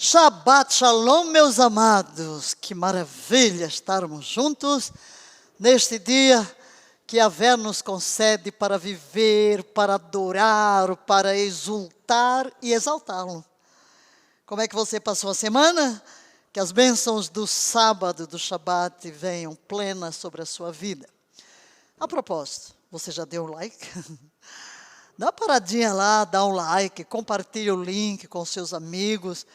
Shabbat Shalom, meus amados. Que maravilha estarmos juntos neste dia que Yahvé nos concede para viver, para adorar, para exultar e exaltá-lo. Como é que você passou a semana? Que as bênçãos do sábado, do Shabbat, venham plenas sobre a sua vida. A propósito, você já deu like? Dá uma paradinha lá, dá um like, compartilha o link com seus amigos.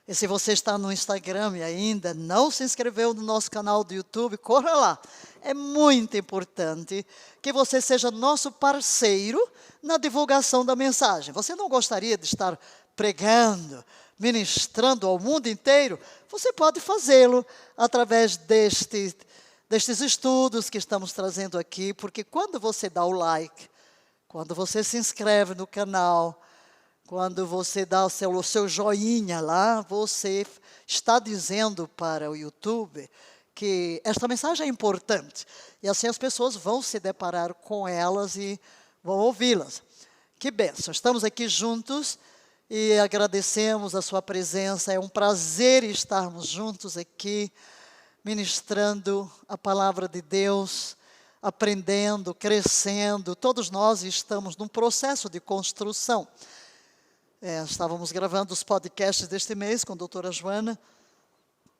E se você está no Instagram e ainda não se inscreveu no nosso canal do YouTube, corra lá. É muito importante que você seja nosso parceiro na divulgação da mensagem. Você não gostaria de estar pregando, ministrando ao mundo inteiro? Você pode fazê-lo através destes estudos que estamos trazendo aqui, porque quando você dá o like, quando você se inscreve no canal, quando você dá o seu joinha lá, você está dizendo para o YouTube que esta mensagem é importante. E assim as pessoas vão se deparar com elas e vão ouvi-las. Que bênção! Estamos aqui juntos e agradecemos a sua presença. É um prazer estarmos juntos aqui, ministrando a palavra de Deus, aprendendo, crescendo. Todos nós estamos num processo de construção. Estávamos gravando os podcasts deste mês com a doutora Joana,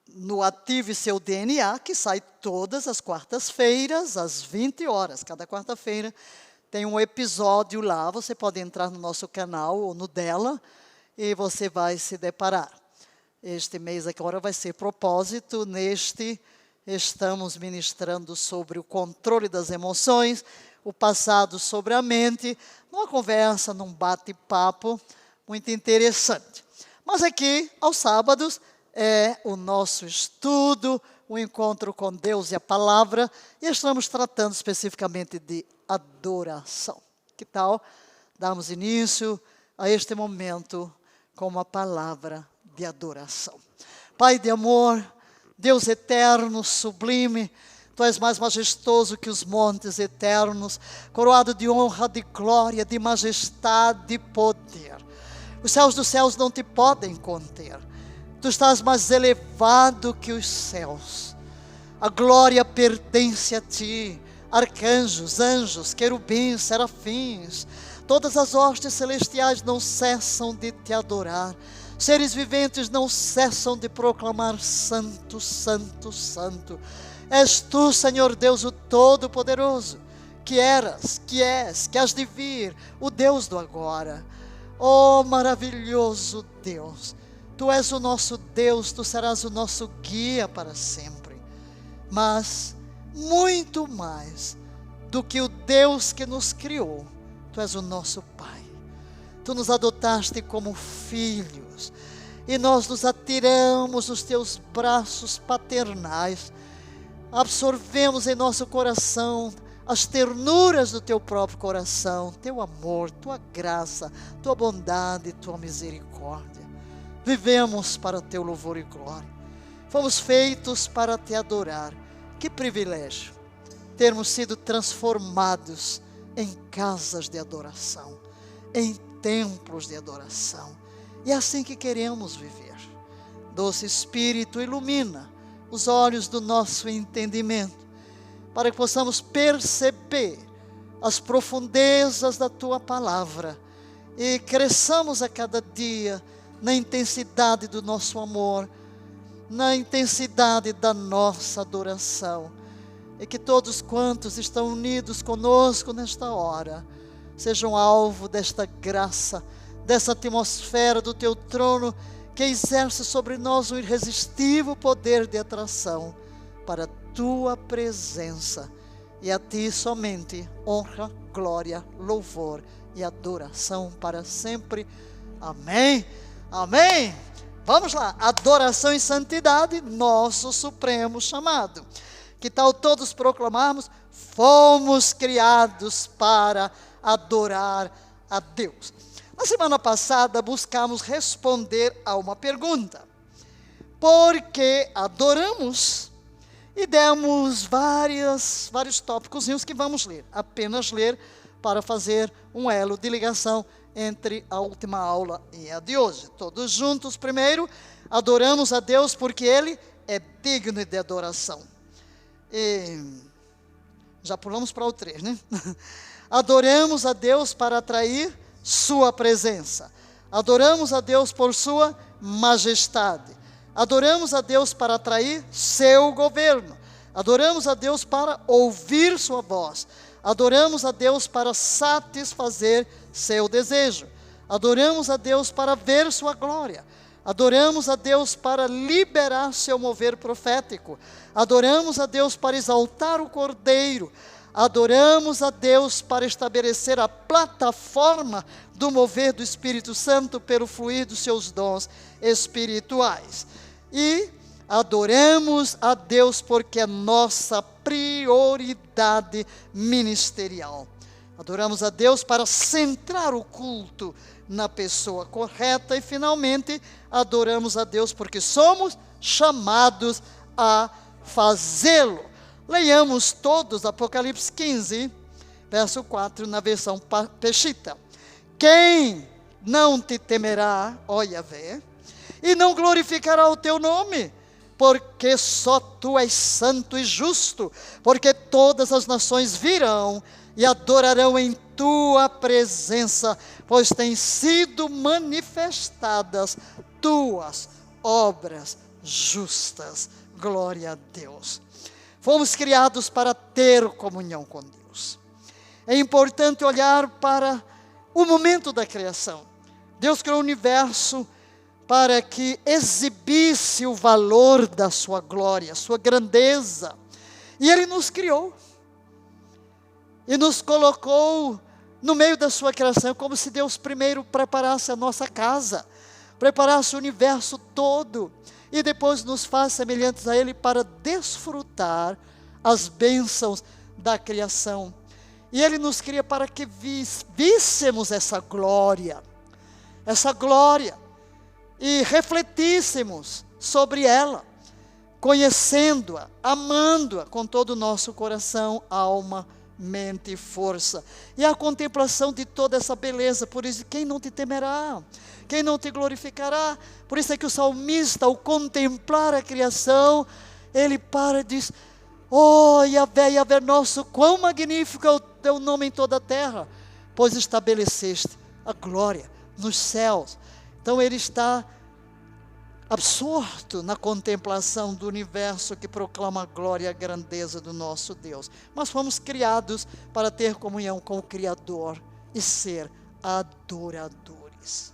no Ative Seu DNA, que sai todas as quartas-feiras, às 20 horas. Cada quarta-feira tem um episódio lá, você pode entrar no nosso canal ou no dela, e você vai se deparar. Este mês agora vai ser propósito, estamos ministrando sobre o controle das emoções, o passado sobre a mente, numa conversa, num bate-papo, muito interessante. Mas aqui, aos sábados, é o nosso estudo, o encontro com Deus e a palavra, e estamos tratando especificamente de adoração. Que tal darmos início a este momento com uma palavra de adoração? Pai de amor, Deus eterno, sublime, Tu és mais majestoso que os montes eternos, coroado de honra, de glória, de majestade, de poder. Os céus dos céus não te podem conter. Tu estás mais elevado que os céus. A glória pertence a ti. Arcanjos, anjos, querubins, serafins, todas as hostes celestiais não cessam de te adorar. Seres viventes não cessam de proclamar: Santo, Santo, Santo. És tu, Senhor Deus, o Todo-Poderoso, que eras, que és, que has de vir, o Deus do agora. Oh, maravilhoso Deus, Tu és o nosso Deus, Tu serás o nosso guia para sempre. Mas, muito mais do que o Deus que nos criou, Tu és o nosso Pai. Tu nos adotaste como filhos, e nós nos atiramos nos Teus braços paternais, absorvemos em nosso coração as ternuras do Teu próprio coração, Teu amor, Tua graça, Tua bondade, Tua misericórdia. Vivemos para Teu louvor e glória. Fomos feitos para Te adorar. Que privilégio termos sido transformados em casas de adoração, em templos de adoração. E é assim que queremos viver. Doce Espírito, ilumina os olhos do nosso entendimento, para que possamos perceber as profundezas da Tua palavra e cresçamos a cada dia na intensidade do nosso amor, na intensidade da nossa adoração. E que todos quantos estão unidos conosco nesta hora sejam alvo desta graça, dessa atmosfera do Teu trono, que exerce sobre nós um irresistível poder de atração para Tua presença. E a Ti somente honra, glória, louvor e adoração para sempre. Amém. Amém. Vamos lá. Adoração e santidade, nosso supremo chamado. Que tal todos proclamarmos: fomos criados para adorar a Deus. Na semana passada buscamos responder a uma pergunta: por que adoramos? E demos vários tópicos que vamos ler, apenas ler para fazer um elo de ligação entre a última aula e a de hoje. Todos juntos, primeiro, adoramos a Deus porque Ele é digno de adoração. E já pulamos para o 3, né? Adoramos a Deus para atrair sua presença. Adoramos a Deus por sua majestade. Adoramos a Deus para atrair seu governo. Adoramos a Deus para ouvir sua voz. Adoramos a Deus para satisfazer seu desejo. Adoramos a Deus para ver sua glória. Adoramos a Deus para liberar seu mover profético. Adoramos a Deus para exaltar o Cordeiro. Adoramos a Deus para estabelecer a plataforma do mover do Espírito Santo pelo fluir dos seus dons espirituais. E adoramos a Deus porque é nossa prioridade ministerial. Adoramos a Deus para centrar o culto na pessoa correta. E finalmente, adoramos a Deus porque somos chamados a fazê-lo. Leiamos todos Apocalipse 15, verso 4, na versão Peshitta. Quem não te temerá, ó Yahvé, e não glorificará o teu nome? Porque só tu és santo e justo, porque todas as nações virão e adorarão em tua presença, pois têm sido manifestadas tuas obras justas. Glória a Deus. Fomos criados para ter comunhão com Deus. É importante olhar para o momento da criação. Deus criou o universo para que exibisse o valor da sua glória, sua grandeza. E Ele nos criou. E nos colocou no meio da sua criação, como se Deus primeiro preparasse a nossa casa, preparasse o universo todo, e depois nos faz semelhantes a Ele para desfrutar as bênçãos da criação. E Ele nos cria para que víssemos essa glória, e refletíssemos sobre ela, conhecendo-a, amando-a com todo o nosso coração, alma, mente e força. E a contemplação de toda essa beleza. Por isso, quem não te temerá? Quem não te glorificará? Por isso é que o salmista, ao contemplar a criação, ele para e diz: oh, Yahvé, Yahvé nosso, quão magnífico é o teu nome em toda a terra, pois estabeleceste a glória nos céus. Então ele está absorto na contemplação do universo que proclama a glória e a grandeza do nosso Deus. Mas fomos criados para ter comunhão com o Criador e ser adoradores.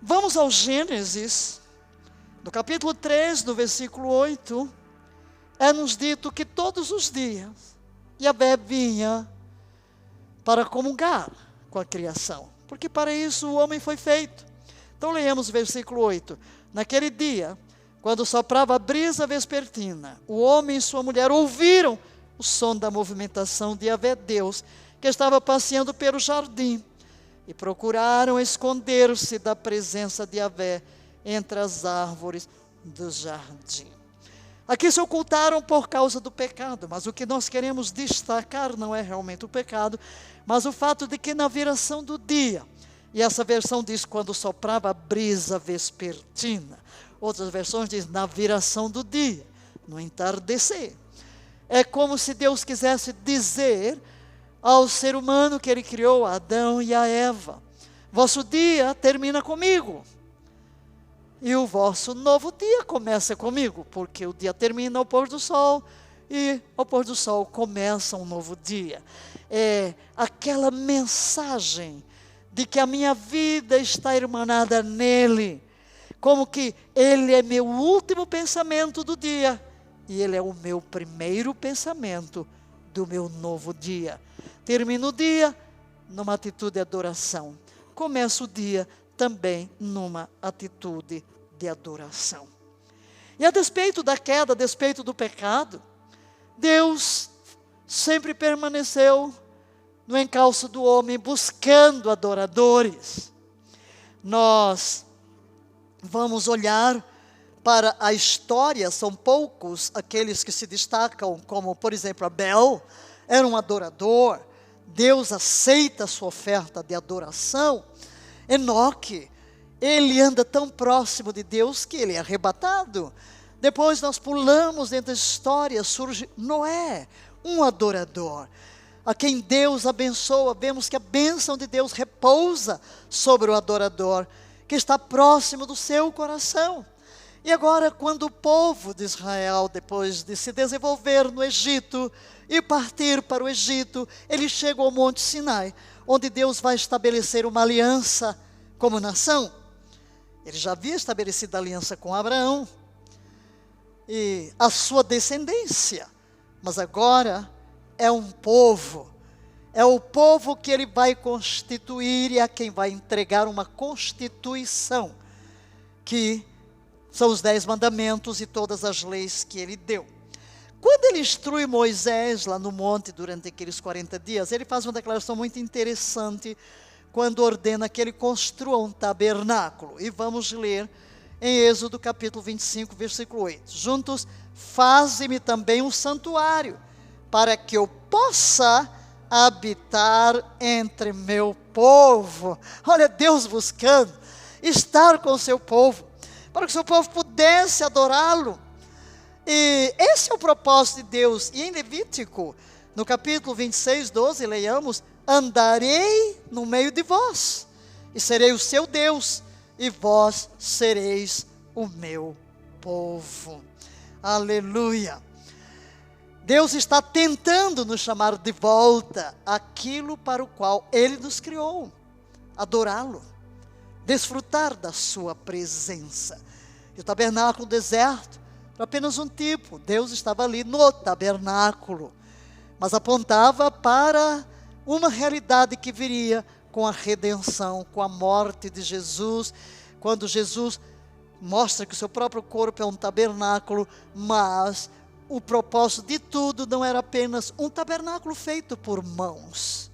Vamos ao Gênesis, no capítulo 3, no versículo 8, é-nos dito que todos os dias Yahvé vinha para comungar com a criação, porque para isso o homem foi feito. Então leemos o versículo 8. Naquele dia, quando soprava a brisa vespertina, o homem e sua mulher ouviram o som da movimentação de Yahvé Deus, que estava passeando pelo jardim, e procuraram esconder-se da presença de Yahvé entre as árvores do jardim. Aqui se ocultaram por causa do pecado, mas o que nós queremos destacar não é realmente o pecado, mas o fato de que na viração do dia, e essa versão diz quando soprava a brisa vespertina, outras versões dizem na viração do dia, no entardecer. É como se Deus quisesse dizer ao ser humano que Ele criou, a Adão e a Eva: vosso dia termina comigo, e o vosso novo dia começa comigo, porque o dia termina ao pôr do sol, e ao pôr do sol começa um novo dia. É aquela mensagem de que a minha vida está irmanada nele, como que Ele é meu último pensamento do dia, e Ele é o meu primeiro pensamento do meu novo dia. Termino o dia numa atitude de adoração, começo o dia também numa atitude de adoração. E a despeito da queda, a despeito do pecado, Deus sempre permaneceu no encalço do homem, buscando adoradores. Nós vamos olhar para a história, são poucos aqueles que se destacam, como por exemplo Abel, era um adorador. Deus aceita a sua oferta de adoração, Enoque, ele anda tão próximo de Deus que ele é arrebatado. Depois nós pulamos dentro da história, surge Noé, um adorador, a quem Deus abençoa. Vemos que a bênção de Deus repousa sobre o adorador, que está próximo do seu coração. E agora, quando o povo de Israel, depois de se desenvolver no Egito e partir para o Egito, ele chega ao Monte Sinai, onde Deus vai estabelecer uma aliança como nação. Ele já havia estabelecido a aliança com Abraão e a sua descendência, mas agora é um povo, é o povo que ele vai constituir e a quem vai entregar uma constituição, que são os 10 mandamentos e todas as leis que ele deu. Quando ele instrui Moisés lá no monte durante aqueles 40 dias, ele faz uma declaração muito interessante quando ordena que ele construa um tabernáculo. E vamos ler em Êxodo capítulo 25, versículo 8. Juntos, faze-me também um santuário, para que eu possa habitar entre meu povo. Olha, Deus buscando estar com o seu povo, para que o seu povo pudesse adorá-lo. E esse é o propósito de Deus. E em Levítico, no capítulo 26, 12, leiamos: andarei no meio de vós, e serei o seu Deus, e vós sereis o meu povo. Aleluia! Deus está tentando nos chamar de volta àquilo para o qual Ele nos criou, adorá-lo, desfrutar da sua presença. E o tabernáculo deserto era apenas um tipo. Deus estava ali no tabernáculo, mas apontava para uma realidade que viria com a redenção, com a morte de Jesus, quando Jesus mostra que o seu próprio corpo é um tabernáculo. Mas o propósito de tudo não era apenas um tabernáculo feito por mãos,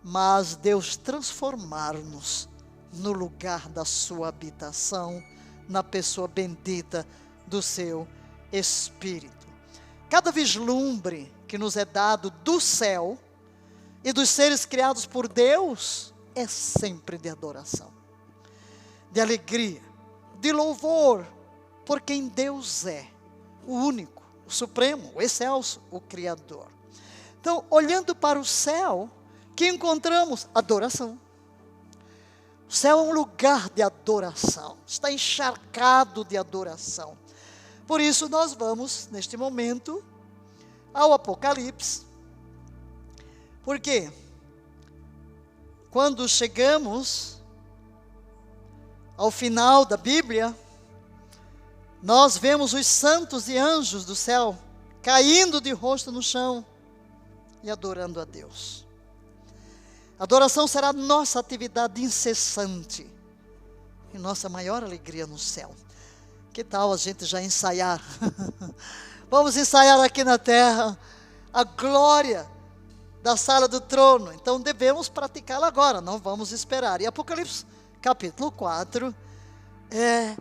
mas Deus transformar-nos no lugar da sua habitação, na pessoa bendita do seu Espírito. Cada vislumbre que nos é dado do céu e dos seres criados por Deus é sempre de adoração, de alegria, de louvor por quem Deus é, o único, o supremo, o excelso, o Criador. Então, olhando para o céu, que encontramos adoração. O céu é um lugar de adoração, está encharcado de adoração. Por isso nós vamos, neste momento, ao Apocalipse. Porque quando chegamos ao final da Bíblia, nós vemos os santos e anjos do céu caindo de rosto no chão e adorando a Deus. A adoração será nossa atividade incessante e nossa maior alegria no céu. Que tal a gente já ensaiar? Vamos ensaiar aqui na terra a glória da sala do trono. Então devemos praticá-la agora, não vamos esperar. E Apocalipse capítulo 4 é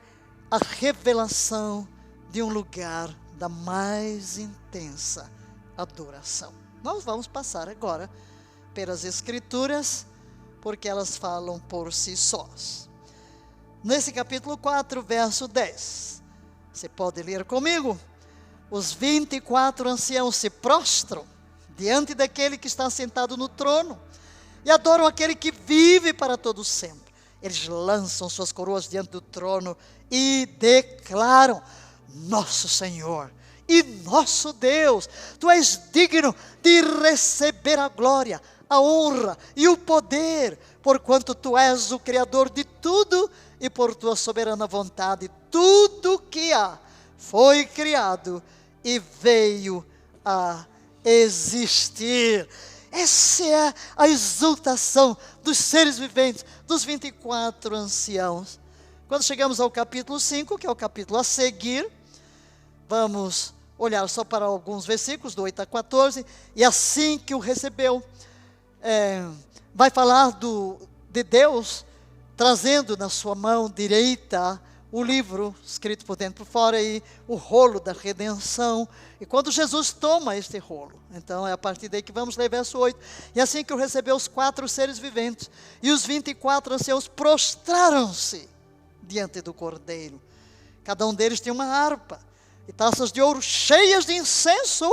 a revelação de um lugar da mais intensa adoração. Nós vamos passar agora pelas Escrituras, porque elas falam por si sós. Nesse capítulo 4, verso 10, você pode ler comigo? Os 24 anciãos se prostram diante daquele que está sentado no trono e adoram aquele que vive para todo sempre. Eles lançam suas coroas diante do trono e declaram: nosso Senhor e nosso Deus, Tu és digno de receber a glória, a honra e o poder, porquanto Tu és o Criador de tudo, e por Tua soberana vontade tudo que há foi criado e veio a existir. Essa é a exultação dos seres viventes, dos 24 anciãos. Quando chegamos ao capítulo 5, que é o capítulo a seguir, vamos olhar só para alguns versículos, do 8 a 14, e assim que o recebeu, vai falar de Deus, trazendo na sua mão direita o livro, escrito por dentro e por fora, e o rolo da redenção. E quando Jesus toma este rolo, então é a partir daí que vamos ler verso 8. E assim que o recebeu, os 4 seres viventes e os 24 anciãos prostraram-se diante do Cordeiro. Cada um deles tinha uma harpa e taças de ouro cheias de incenso,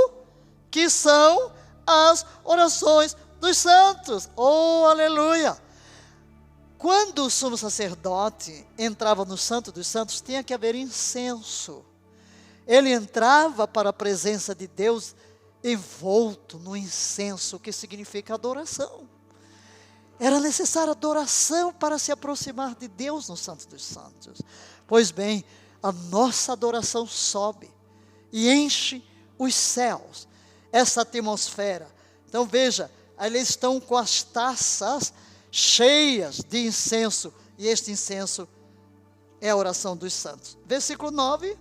que são as orações dos santos. Oh, aleluia! Quando o sumo sacerdote entrava no Santo dos Santos, tinha que haver incenso. Ele entrava para a presença de Deus envolto no incenso, que significa adoração. Era necessária adoração para se aproximar de Deus no Santo dos Santos. Pois bem, a nossa adoração sobe e enche os céus, essa atmosfera. Então veja, eles estão com as taças cheias de incenso, e este incenso é a oração dos santos. Versículo 9,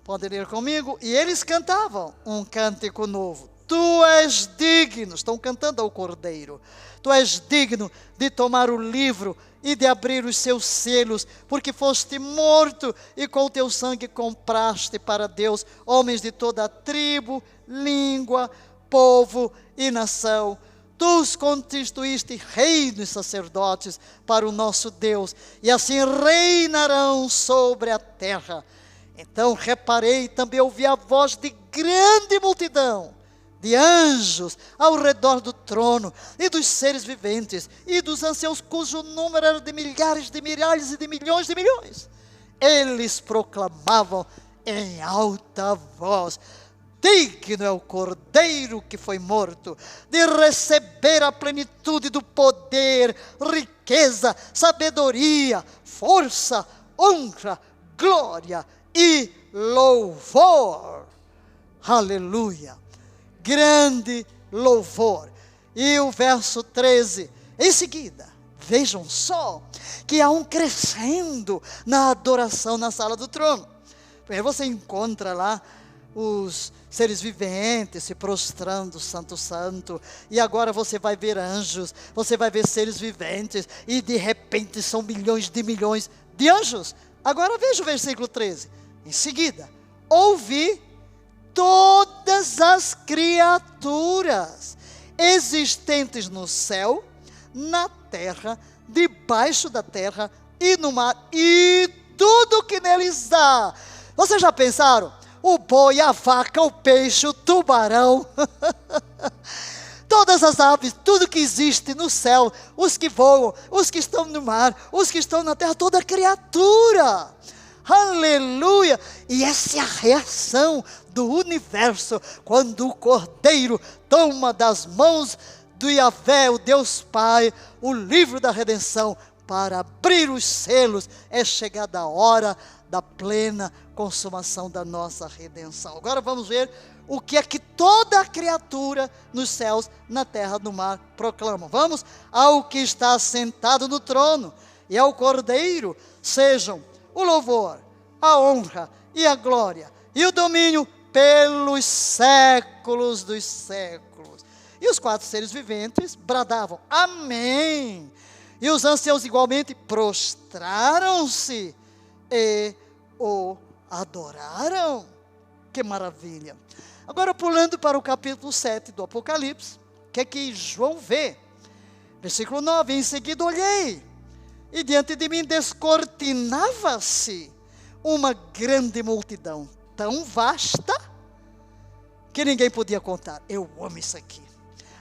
pode ler comigo. E eles cantavam um cântico novo. Tu és digno, estão cantando ao Cordeiro, tu és digno de tomar o livro e de abrir os seus selos, porque foste morto e com o teu sangue compraste para Deus homens de toda a tribo, língua, povo e nação. Tu os constituíste reino e sacerdotes para o nosso Deus, e assim reinarão sobre a terra. Então reparei, também ouvi a voz de grande multidão, de anjos ao redor do trono, e dos seres viventes, e dos anciãos, cujo número era de milhares e de milhões de milhões. Eles proclamavam em alta voz: digno é o Cordeiro que foi morto, de receber a plenitude do poder, riqueza, sabedoria, força, honra, glória e louvor. Aleluia! Grande louvor. E o verso 13, em seguida, vejam só, que há um crescendo na adoração na sala do trono. Primeiro você encontra lá os seres viventes se prostrando, santo, santo, e agora você vai ver anjos, você vai ver seres viventes, e de repente são milhões de anjos. Agora veja o versículo 13, em seguida, ouvi todas as criaturas existentes no céu, na terra, debaixo da terra e no mar, e tudo que neles há. Vocês já pensaram? O boi, a vaca, o peixe, o tubarão, todas as aves, tudo que existe no céu, os que voam, os que estão no mar, os que estão na terra, toda criatura. Aleluia! E essa é a reação do universo, quando o Cordeiro toma das mãos do Yahvé, o Deus Pai, o livro da redenção, para abrir os selos. É chegada a hora da plena consumação da nossa redenção. Agora vamos ver o que é que toda a criatura nos céus, na terra, no mar proclamam. Vamos ao que está sentado no trono e ao Cordeiro sejam o louvor, a honra e a glória e o domínio pelos séculos dos séculos. E os 4 seres viventes bradavam: amém. E os anciãos igualmente prostraram-se e o adoraram. Que maravilha! Agora pulando para o capítulo 7 do Apocalipse, o que é que João vê? Versículo 9, em seguida olhei, e diante de mim descortinava-se uma grande multidão, tão vasta, que ninguém podia contar. Eu amo isso aqui.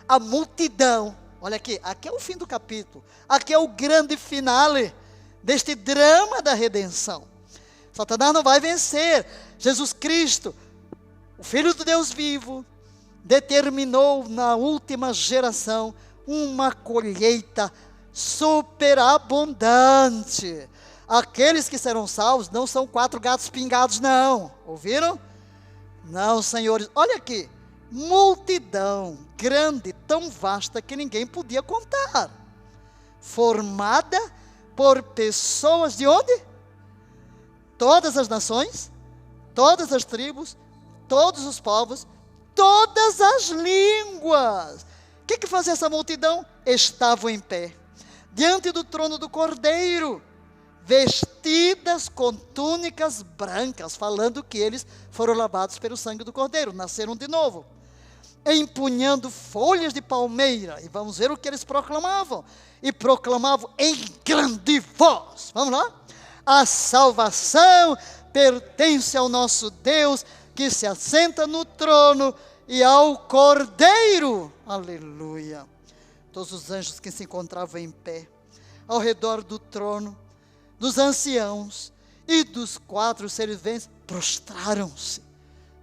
A multidão, olha aqui é o fim do capítulo, aqui é o grande finale deste drama da redenção. Satanás não vai vencer. Jesus Cristo, o Filho do Deus vivo, determinou na última geração uma colheita superabundante. Aqueles que serão salvos não são 4 gatos pingados, não. Ouviram? Não, senhores. Olha aqui, multidão grande, tão vasta que ninguém podia contar, formada por pessoas de onde? Todas as nações, todas as tribos, todos os povos, todas as línguas. O que fazia essa multidão? Estavam em pé, diante do trono do Cordeiro, vestidos vestidas com túnicas brancas, falando que eles foram lavados pelo sangue do Cordeiro, nasceram de novo, empunhando folhas de palmeira, e vamos ver o que eles proclamavam, e proclamavam em grande voz, vamos lá, a salvação pertence ao nosso Deus, que se assenta no trono, e ao Cordeiro, aleluia. Todos os anjos que se encontravam em pé, ao redor do trono, dos anciãos e dos 4 seres viventes, prostraram-se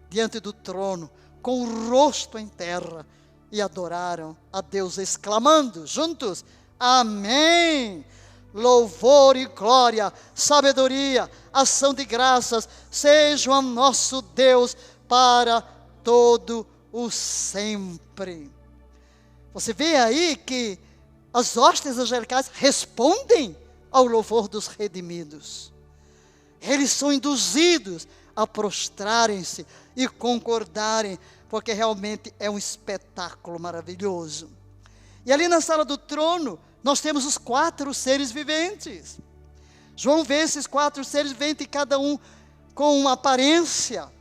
diante do trono, com o rosto em terra, e adoraram a Deus, exclamando juntos, amém, louvor e glória, sabedoria, ação de graças, sejam ao nosso Deus, para todo o sempre. Você vê aí que as hostes angelicais respondem ao louvor dos redimidos. Eles são induzidos a prostrarem-se e concordarem, porque realmente é um espetáculo maravilhoso. E ali na sala do trono, nós temos os 4 seres viventes. João vê esses 4 seres viventes, cada um com uma aparência.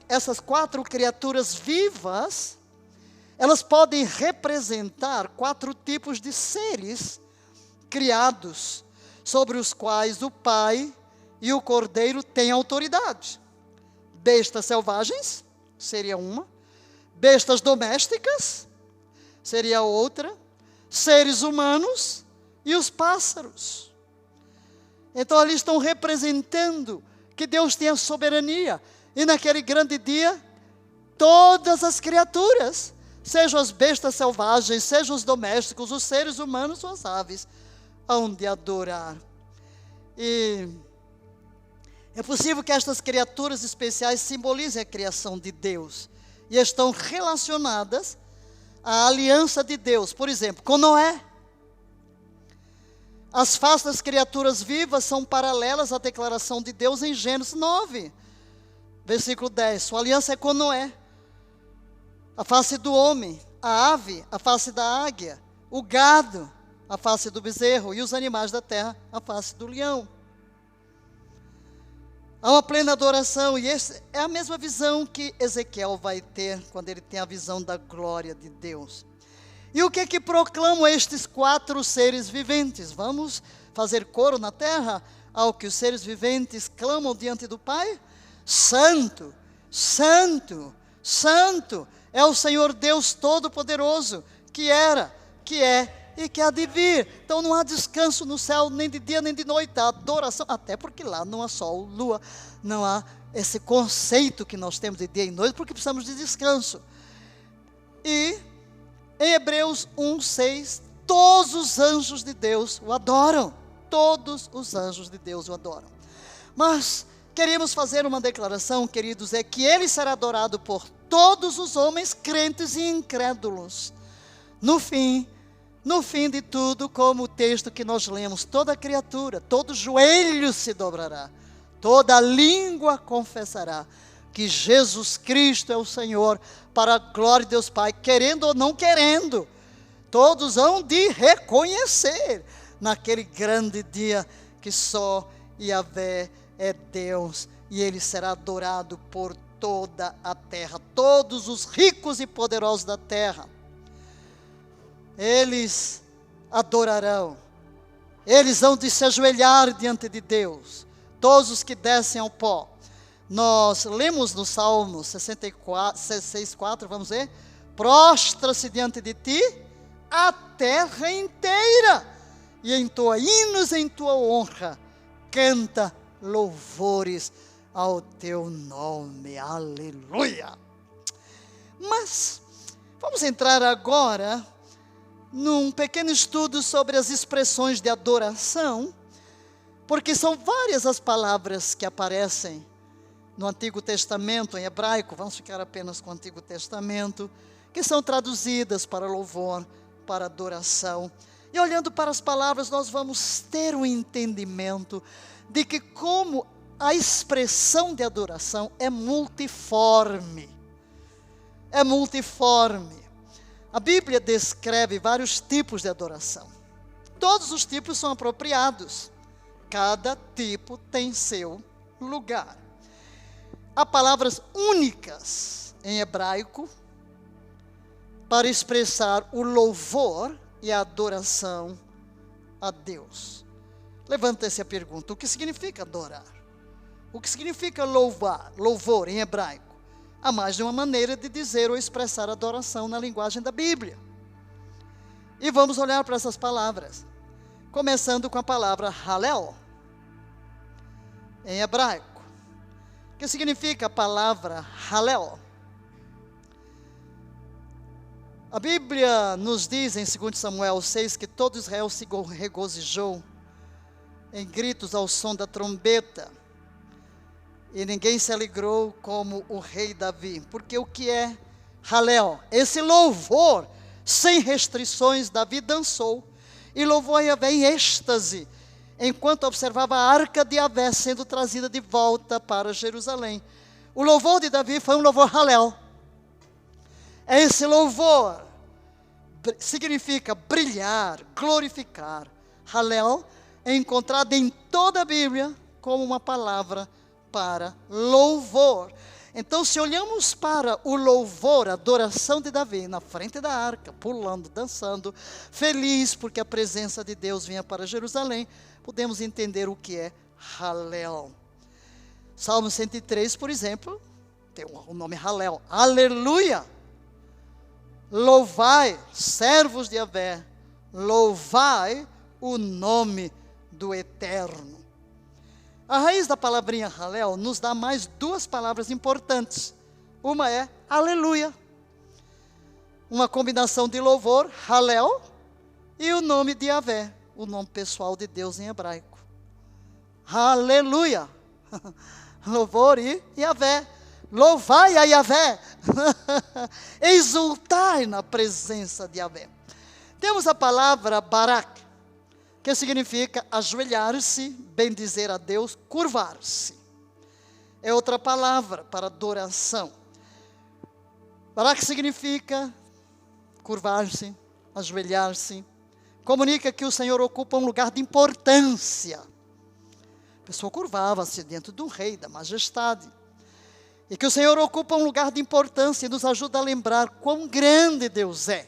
Essas 4 criaturas vivas, elas podem representar 4 tipos de seres criados, sobre os quais o Pai e o Cordeiro têm autoridade. Bestas selvagens, seria uma. Bestas domésticas, seria outra. Seres humanos e os pássaros. Então ali estão representando que Deus tem a soberania. E naquele grande dia, todas as criaturas, sejam as bestas selvagens, sejam os domésticos, os seres humanos ou as aves, hão de adorar. E é possível que estas criaturas especiais simbolizem a criação de Deus e estão relacionadas à aliança de Deus. Por exemplo, com Noé. As faces das criaturas vivas são paralelas à declaração de Deus em Gênesis 9, versículo 10. Sua aliança é com Noé. A face do homem, a ave, a face da águia, o gado, a face do bezerro, e os animais da terra, a face do leão. Há uma plena adoração, e essa é a mesma visão que Ezequiel vai ter, quando ele tem a visão da glória de Deus. E o que é que proclamam estes 4 seres viventes? Vamos fazer coro na terra ao que os seres viventes clamam diante do Pai? Santo, Santo, Santo é o Senhor Deus Todo-Poderoso, que era, que é e que há de vir. Então não há descanso no céu, nem de dia nem de noite, há adoração, até porque lá não há sol, lua, não há esse conceito que nós temos de dia e noite, porque precisamos de descanso. E em Hebreus 1:6, todos os anjos de Deus o adoram, todos os anjos de Deus o adoram. Mas queríamos fazer uma declaração, queridos, é que ele será adorado por todos os homens crentes e incrédulos. No fim de tudo, como o texto que nós lemos, toda criatura, todo joelho se dobrará, toda língua confessará que Jesus Cristo é o Senhor, para a glória de Deus Pai, querendo ou não querendo, todos hão de reconhecer, naquele grande dia, que só Yahvé é Deus, e Ele será adorado por toda a terra, todos os ricos e poderosos da terra, eles adorarão, eles hão de se ajoelhar diante de Deus, todos os que descem ao pó. Nós lemos no Salmo 66:4, vamos ver, prostra-se diante de ti a terra inteira, e entoa hinos em tua honra, canta louvores ao teu nome, aleluia. Mas vamos entrar agora num pequeno estudo sobre as expressões de adoração, porque são várias as palavras que aparecem no Antigo Testamento, em hebraico, vamos ficar apenas com o Antigo Testamento, que são traduzidas para louvor, para adoração. E olhando para as palavras, nós vamos ter um entendimento de que como a expressão de adoração é multiforme. É multiforme. A Bíblia descreve vários tipos de adoração. Todos os tipos são apropriados. Cada tipo tem seu lugar. Há palavras únicas em hebraico para expressar o louvor e a adoração a Deus. Levanta-se a pergunta: o que significa adorar? O que significa louvar, louvor em hebraico? Há mais de uma maneira de dizer ou expressar adoração na linguagem da Bíblia. E vamos olhar para essas palavras, começando com a palavra Hallel, em hebraico. O que significa a palavra Hallel? A Bíblia nos diz em 2 Samuel 6 que todo Israel se regozijou em gritos ao som da trombeta, e ninguém se alegrou como o rei Davi. Porque o que é Hallel? Esse louvor sem restrições. Davi dançou e louvou a Yahvé em êxtase, enquanto observava a arca de Yahvé sendo trazida de volta para Jerusalém. O louvor de Davi foi um louvor Hallel. Esse louvor significa brilhar, glorificar. Hallel é encontrado em toda a Bíblia como uma palavra para louvor. Então, se olhamos para o louvor, a adoração de Davi, na frente da arca, pulando, dançando, feliz porque a presença de Deus vinha para Jerusalém, podemos entender o que é Hallel. Salmo 103, por exemplo, tem o nome Hallel. Aleluia! Louvai, servos de Yahvé, louvai o nome do Eterno. A raiz da palavrinha Hallel nos dá mais duas palavras importantes. Uma é aleluia, uma combinação de louvor, Hallel, e o nome de Yahvé, o nome pessoal de Deus em hebraico. Aleluia, louvor e Yahvé. Louvai a Yahvé, exultai na presença de Yahvé. Temos a palavra barak, que significa ajoelhar-se, bendizer a Deus, curvar-se. É outra palavra para adoração. Barak significa curvar-se, ajoelhar-se. Comunica que o Senhor ocupa um lugar de importância. A pessoa curvava-se diante do rei, da majestade. E que o Senhor ocupa um lugar de importância e nos ajuda a lembrar quão grande Deus é.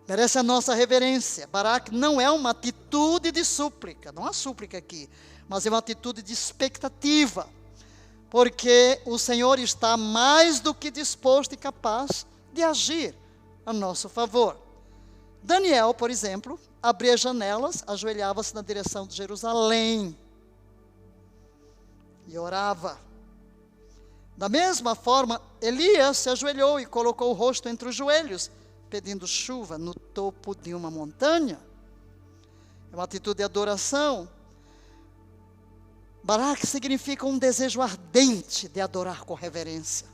Merece a nossa reverência. Barak não é uma atitude de súplica, não há súplica aqui, mas é uma atitude de expectativa, porque o Senhor está mais do que disposto e capaz de agir a nosso favor. Daniel, por exemplo, abria janelas, ajoelhava-se na direção de Jerusalém e orava. Da mesma forma, Elias se ajoelhou e colocou o rosto entre os joelhos, pedindo chuva no topo de uma montanha. É uma atitude de adoração. Barak significa um desejo ardente de adorar com reverência.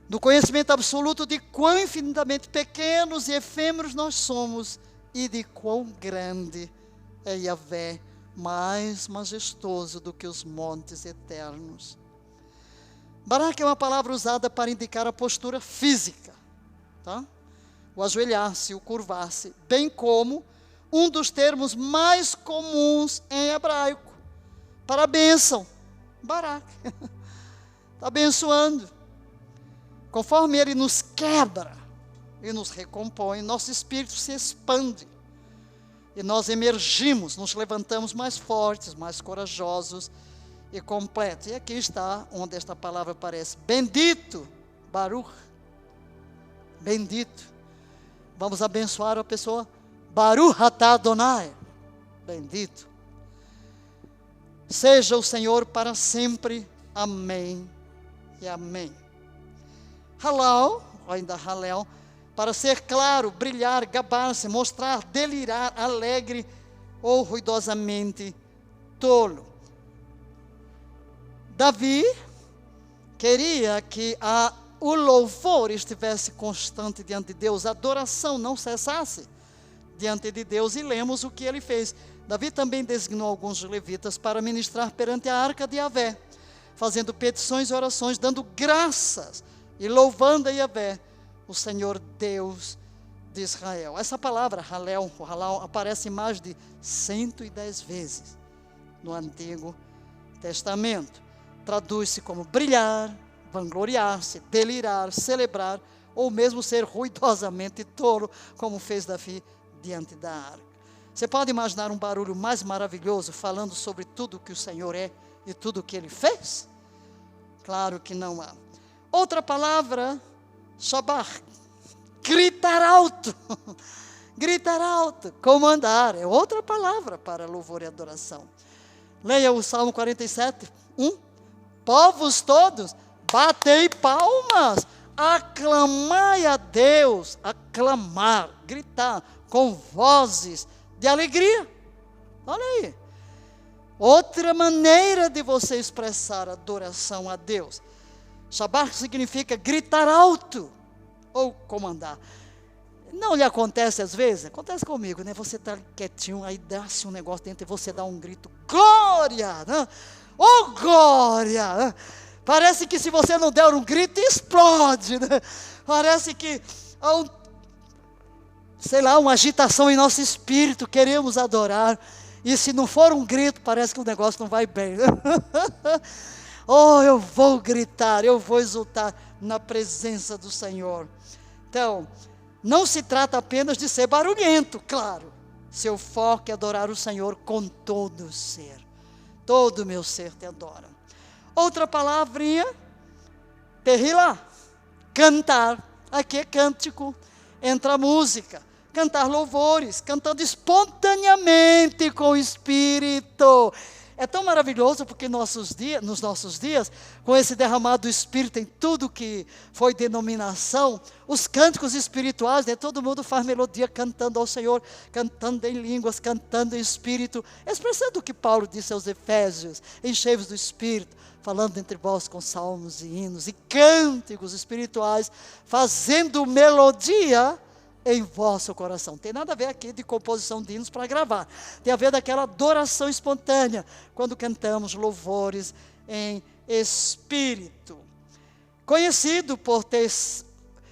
No conhecimento absoluto de quão infinitamente pequenos e efêmeros nós somos e de quão grande é Yahvé, mais majestoso do que os montes eternos. Barak é uma palavra usada para indicar a postura física, tá? O ajoelhar-se, o curvar-se, bem como um dos termos mais comuns em hebraico, para a bênção, Barak. Está abençoando. Conforme Ele nos quebra e nos recompõe, nosso espírito se expande. E nós emergimos, nos levantamos mais fortes, mais corajosos e completos. E aqui está onde esta palavra aparece. Bendito, Baruch. Bendito. Vamos abençoar a pessoa. Baruch atah Adonai. Bendito. Seja o Senhor para sempre. Amém e amém. Halal, ainda Hallel, para ser claro, brilhar, gabar-se, mostrar, delirar, alegre ou ruidosamente tolo. Davi queria que o louvor estivesse constante diante de Deus, a adoração não cessasse diante de Deus, e lemos o que ele fez. Davi também designou alguns levitas para ministrar perante a arca de Yahvé, fazendo petições e orações, dando graças e louvando a Yahvé, o Senhor Deus de Israel. Essa palavra, halel, aparece mais de 110 vezes no Antigo Testamento. Traduz-se como brilhar, vangloriar-se, delirar, celebrar, ou mesmo ser ruidosamente tolo, como fez Davi diante da arca. Você pode imaginar um barulho mais maravilhoso falando sobre tudo que o Senhor é e tudo que Ele fez? Claro que não há. Outra palavra, shabar, gritar alto. Gritar alto, comandar, é outra palavra para louvor e adoração. Leia o Salmo 47, 1. Povos todos, batei palmas, aclamai a Deus, aclamar, gritar, com vozes de alegria. Olha aí. Outra maneira de você expressar adoração a Deus. Shabar significa gritar alto ou comandar. Não lhe acontece às vezes? Acontece comigo, né? Você está quietinho, aí dá-se um negócio dentro e você dá um grito, glória! Né? Oh, glória! Né? Parece que se você não der um grito, explode. Né? Parece que há uma agitação em nosso espírito, queremos adorar. E se não for um grito, parece que o negócio não vai bem. Né? Oh, eu vou gritar, eu vou exultar na presença do Senhor. Então, não se trata apenas de ser barulhento, claro. Seu foco é adorar o Senhor com todo o ser. Todo o meu ser te adora. Outra palavrinha, tehilá, cantar. Aqui é cântico, entra a música. Cantar louvores, cantando espontaneamente com o Espírito. É tão maravilhoso porque nos nossos dias, com esse derramado do Espírito em tudo que foi denominação, os cânticos espirituais, né, todo mundo faz melodia cantando ao Senhor, cantando em línguas, cantando em Espírito, expressando o que Paulo disse aos Efésios, enchei-vos do Espírito, falando entre vós com salmos e hinos e cânticos espirituais, fazendo melodia em vosso coração. Tem nada a ver aqui de composição de hinos para gravar. Tem a ver daquela adoração espontânea, quando cantamos louvores em espírito. Conhecido por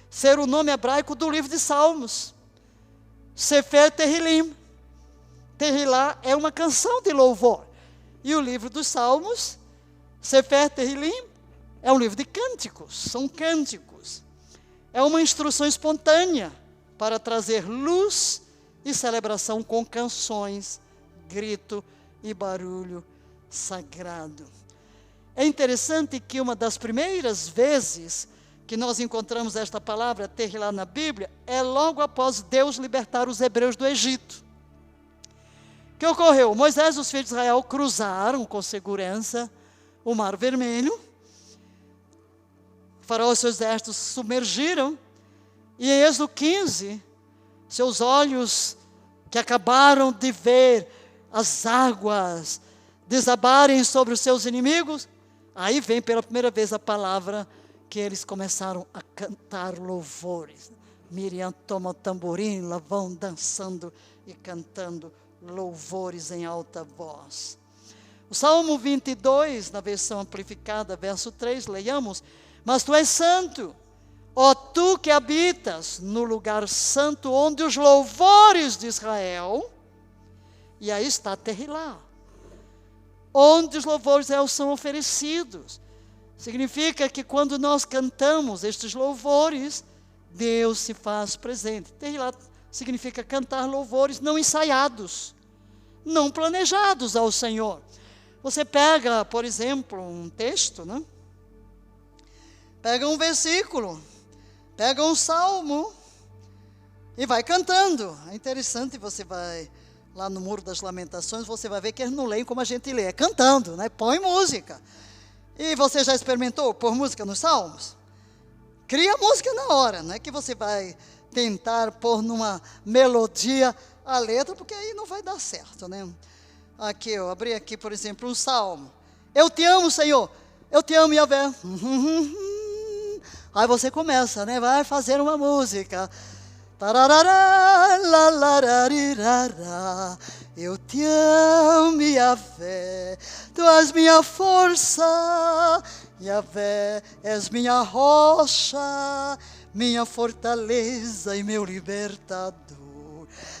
ser o nome hebraico do livro de Salmos. Sefer Tehilim. Tehilá é uma canção de louvor. E o livro dos Salmos, Sefer Tehilim, é um livro de cânticos. São cânticos. É uma instrução espontânea para trazer luz e celebração com canções, grito e barulho sagrado. É interessante que uma das primeiras vezes que nós encontramos esta palavra, tehilá, na Bíblia, é logo após Deus libertar os hebreus do Egito. O que ocorreu? Moisés e os filhos de Israel cruzaram com segurança o Mar Vermelho. O faraó e seus exércitos submergiram. E em Êxodo 15, seus olhos que acabaram de ver as águas desabarem sobre os seus inimigos, aí vem pela primeira vez a palavra que eles começaram a cantar louvores. Miriam toma o tamborim, lá vão dançando e cantando louvores em alta voz. O Salmo 22, na versão amplificada, verso 3, leiamos: mas tu és santo, ó tu que habitas no lugar santo, onde os louvores de Israel, e aí está tehilá, onde os louvores de Israel são oferecidos. Significa que quando nós cantamos estes louvores, Deus se faz presente. Tehilá significa cantar louvores não ensaiados, não planejados ao Senhor. Você pega, por exemplo, um texto, né? Pega um versículo, pega um salmo e vai cantando. É interessante, você vai lá no Muro das Lamentações, você vai ver que eles não leem como a gente lê, é cantando, né? Põe música. E você já experimentou pôr música nos salmos? Cria música na hora, não é que você vai tentar pôr numa melodia a letra, porque aí não vai dar certo, né? Aqui, eu abri aqui, por exemplo, um salmo. Eu te amo, Senhor. Eu te amo, Yahvé. Aí você começa, né? Vai fazer uma música. Eu te amo, Yahvé. Tu és minha força. Yahvé, és minha rocha. minha fortaleza e meu libertador.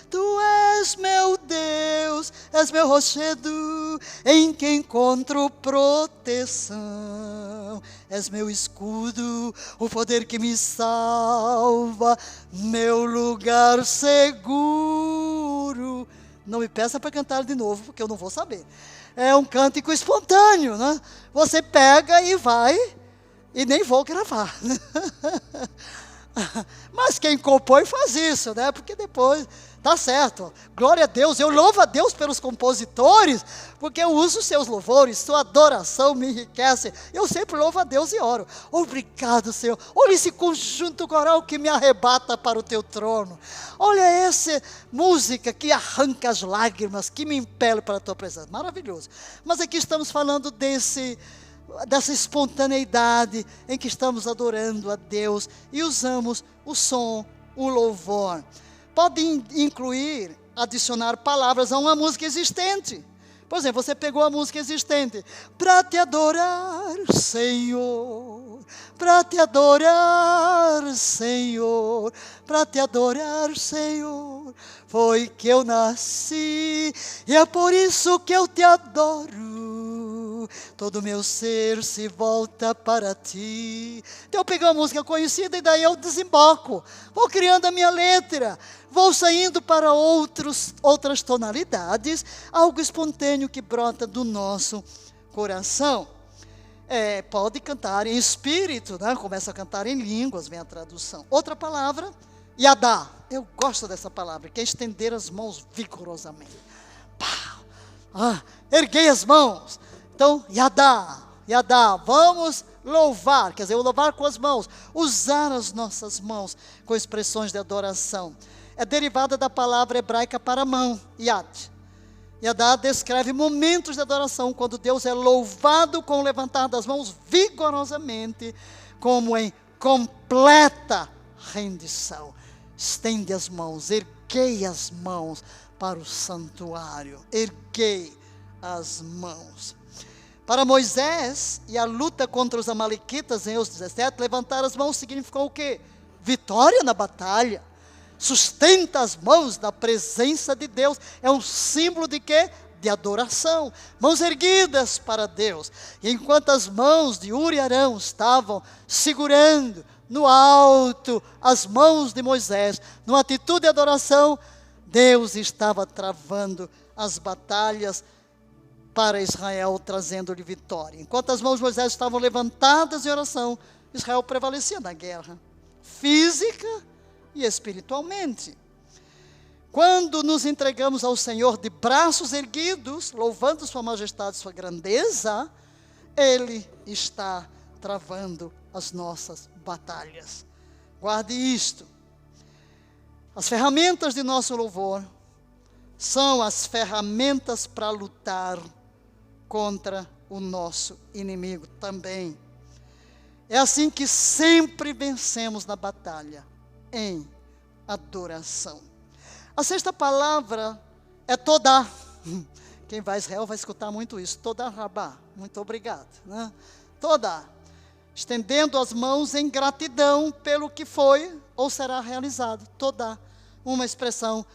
Tu és meu Deus, és meu rochedo, em que encontro proteção. És meu escudo, o poder que me salva, meu lugar seguro. Não me peça para cantar de novo, porque eu não vou saber. É um cântico espontâneo, né? Você pega e vai, e nem vou gravar. Mas quem compõe faz isso, né? Porque depois, tá certo. Glória a Deus, eu louvo a Deus pelos compositores, porque eu uso seus louvores, sua adoração me enriquece. Eu sempre louvo a Deus e oro. Obrigado, Senhor. Olha esse conjunto coral que me arrebata para o teu trono. Olha essa música que arranca as lágrimas, que me impele para a tua presença. Maravilhoso. Mas aqui estamos falando dessa espontaneidade em que estamos adorando a Deus e usamos o som, o louvor. Pode incluir, adicionar palavras a uma música existente. Por exemplo, você pegou a música existente, para te adorar, Senhor, para te adorar, Senhor, para te adorar, Senhor, foi que eu nasci, e é por isso que eu te adoro, todo meu ser se volta para ti. Então eu peguei uma música conhecida e daí eu desemboco, vou criando a minha letra, vou saindo para outras tonalidades, algo espontâneo que brota do nosso coração. Pode cantar em espírito, né? Começa a cantar em línguas, vem a tradução. Outra palavra, yadá. Eu gosto dessa palavra, que é estender as mãos vigorosamente. Erguei as mãos. Então, yadá, yadá, vamos louvar, quer dizer, louvar com as mãos, usar as nossas mãos com expressões de adoração. É derivada da palavra hebraica para mão, yad. Yadá descreve momentos de adoração, quando Deus é louvado com o levantar das mãos vigorosamente, como em completa rendição. Estende as mãos, erguei as mãos para o santuário, erguei as mãos. Para Moisés e a luta contra os amalequitas em Êxodo 17, levantar as mãos significou o quê? Vitória na batalha. Sustenta as mãos na presença de Deus. É um símbolo de quê? De adoração. Mãos erguidas para Deus. E enquanto as mãos de Uri e Arão estavam segurando no alto as mãos de Moisés, numa atitude de adoração, Deus estava travando as batalhas para Israel, trazendo-lhe vitória. Enquanto as mãos de Moisés estavam levantadas em oração, Israel prevalecia na guerra, física e espiritualmente. Quando nos entregamos ao Senhor de braços erguidos, louvando sua majestade, sua grandeza, Ele está travando as nossas batalhas. Guarde isto. As ferramentas de nosso louvor são as ferramentas para lutar contra o nosso inimigo também. É assim que sempre vencemos na batalha, em adoração. A sexta palavra é todá. Quem vai a Israel vai escutar muito isso. Todá rabá. Muito obrigado. Né? Todá. Estendendo as mãos em gratidão pelo que foi ou será realizado. Todá. Uma expressão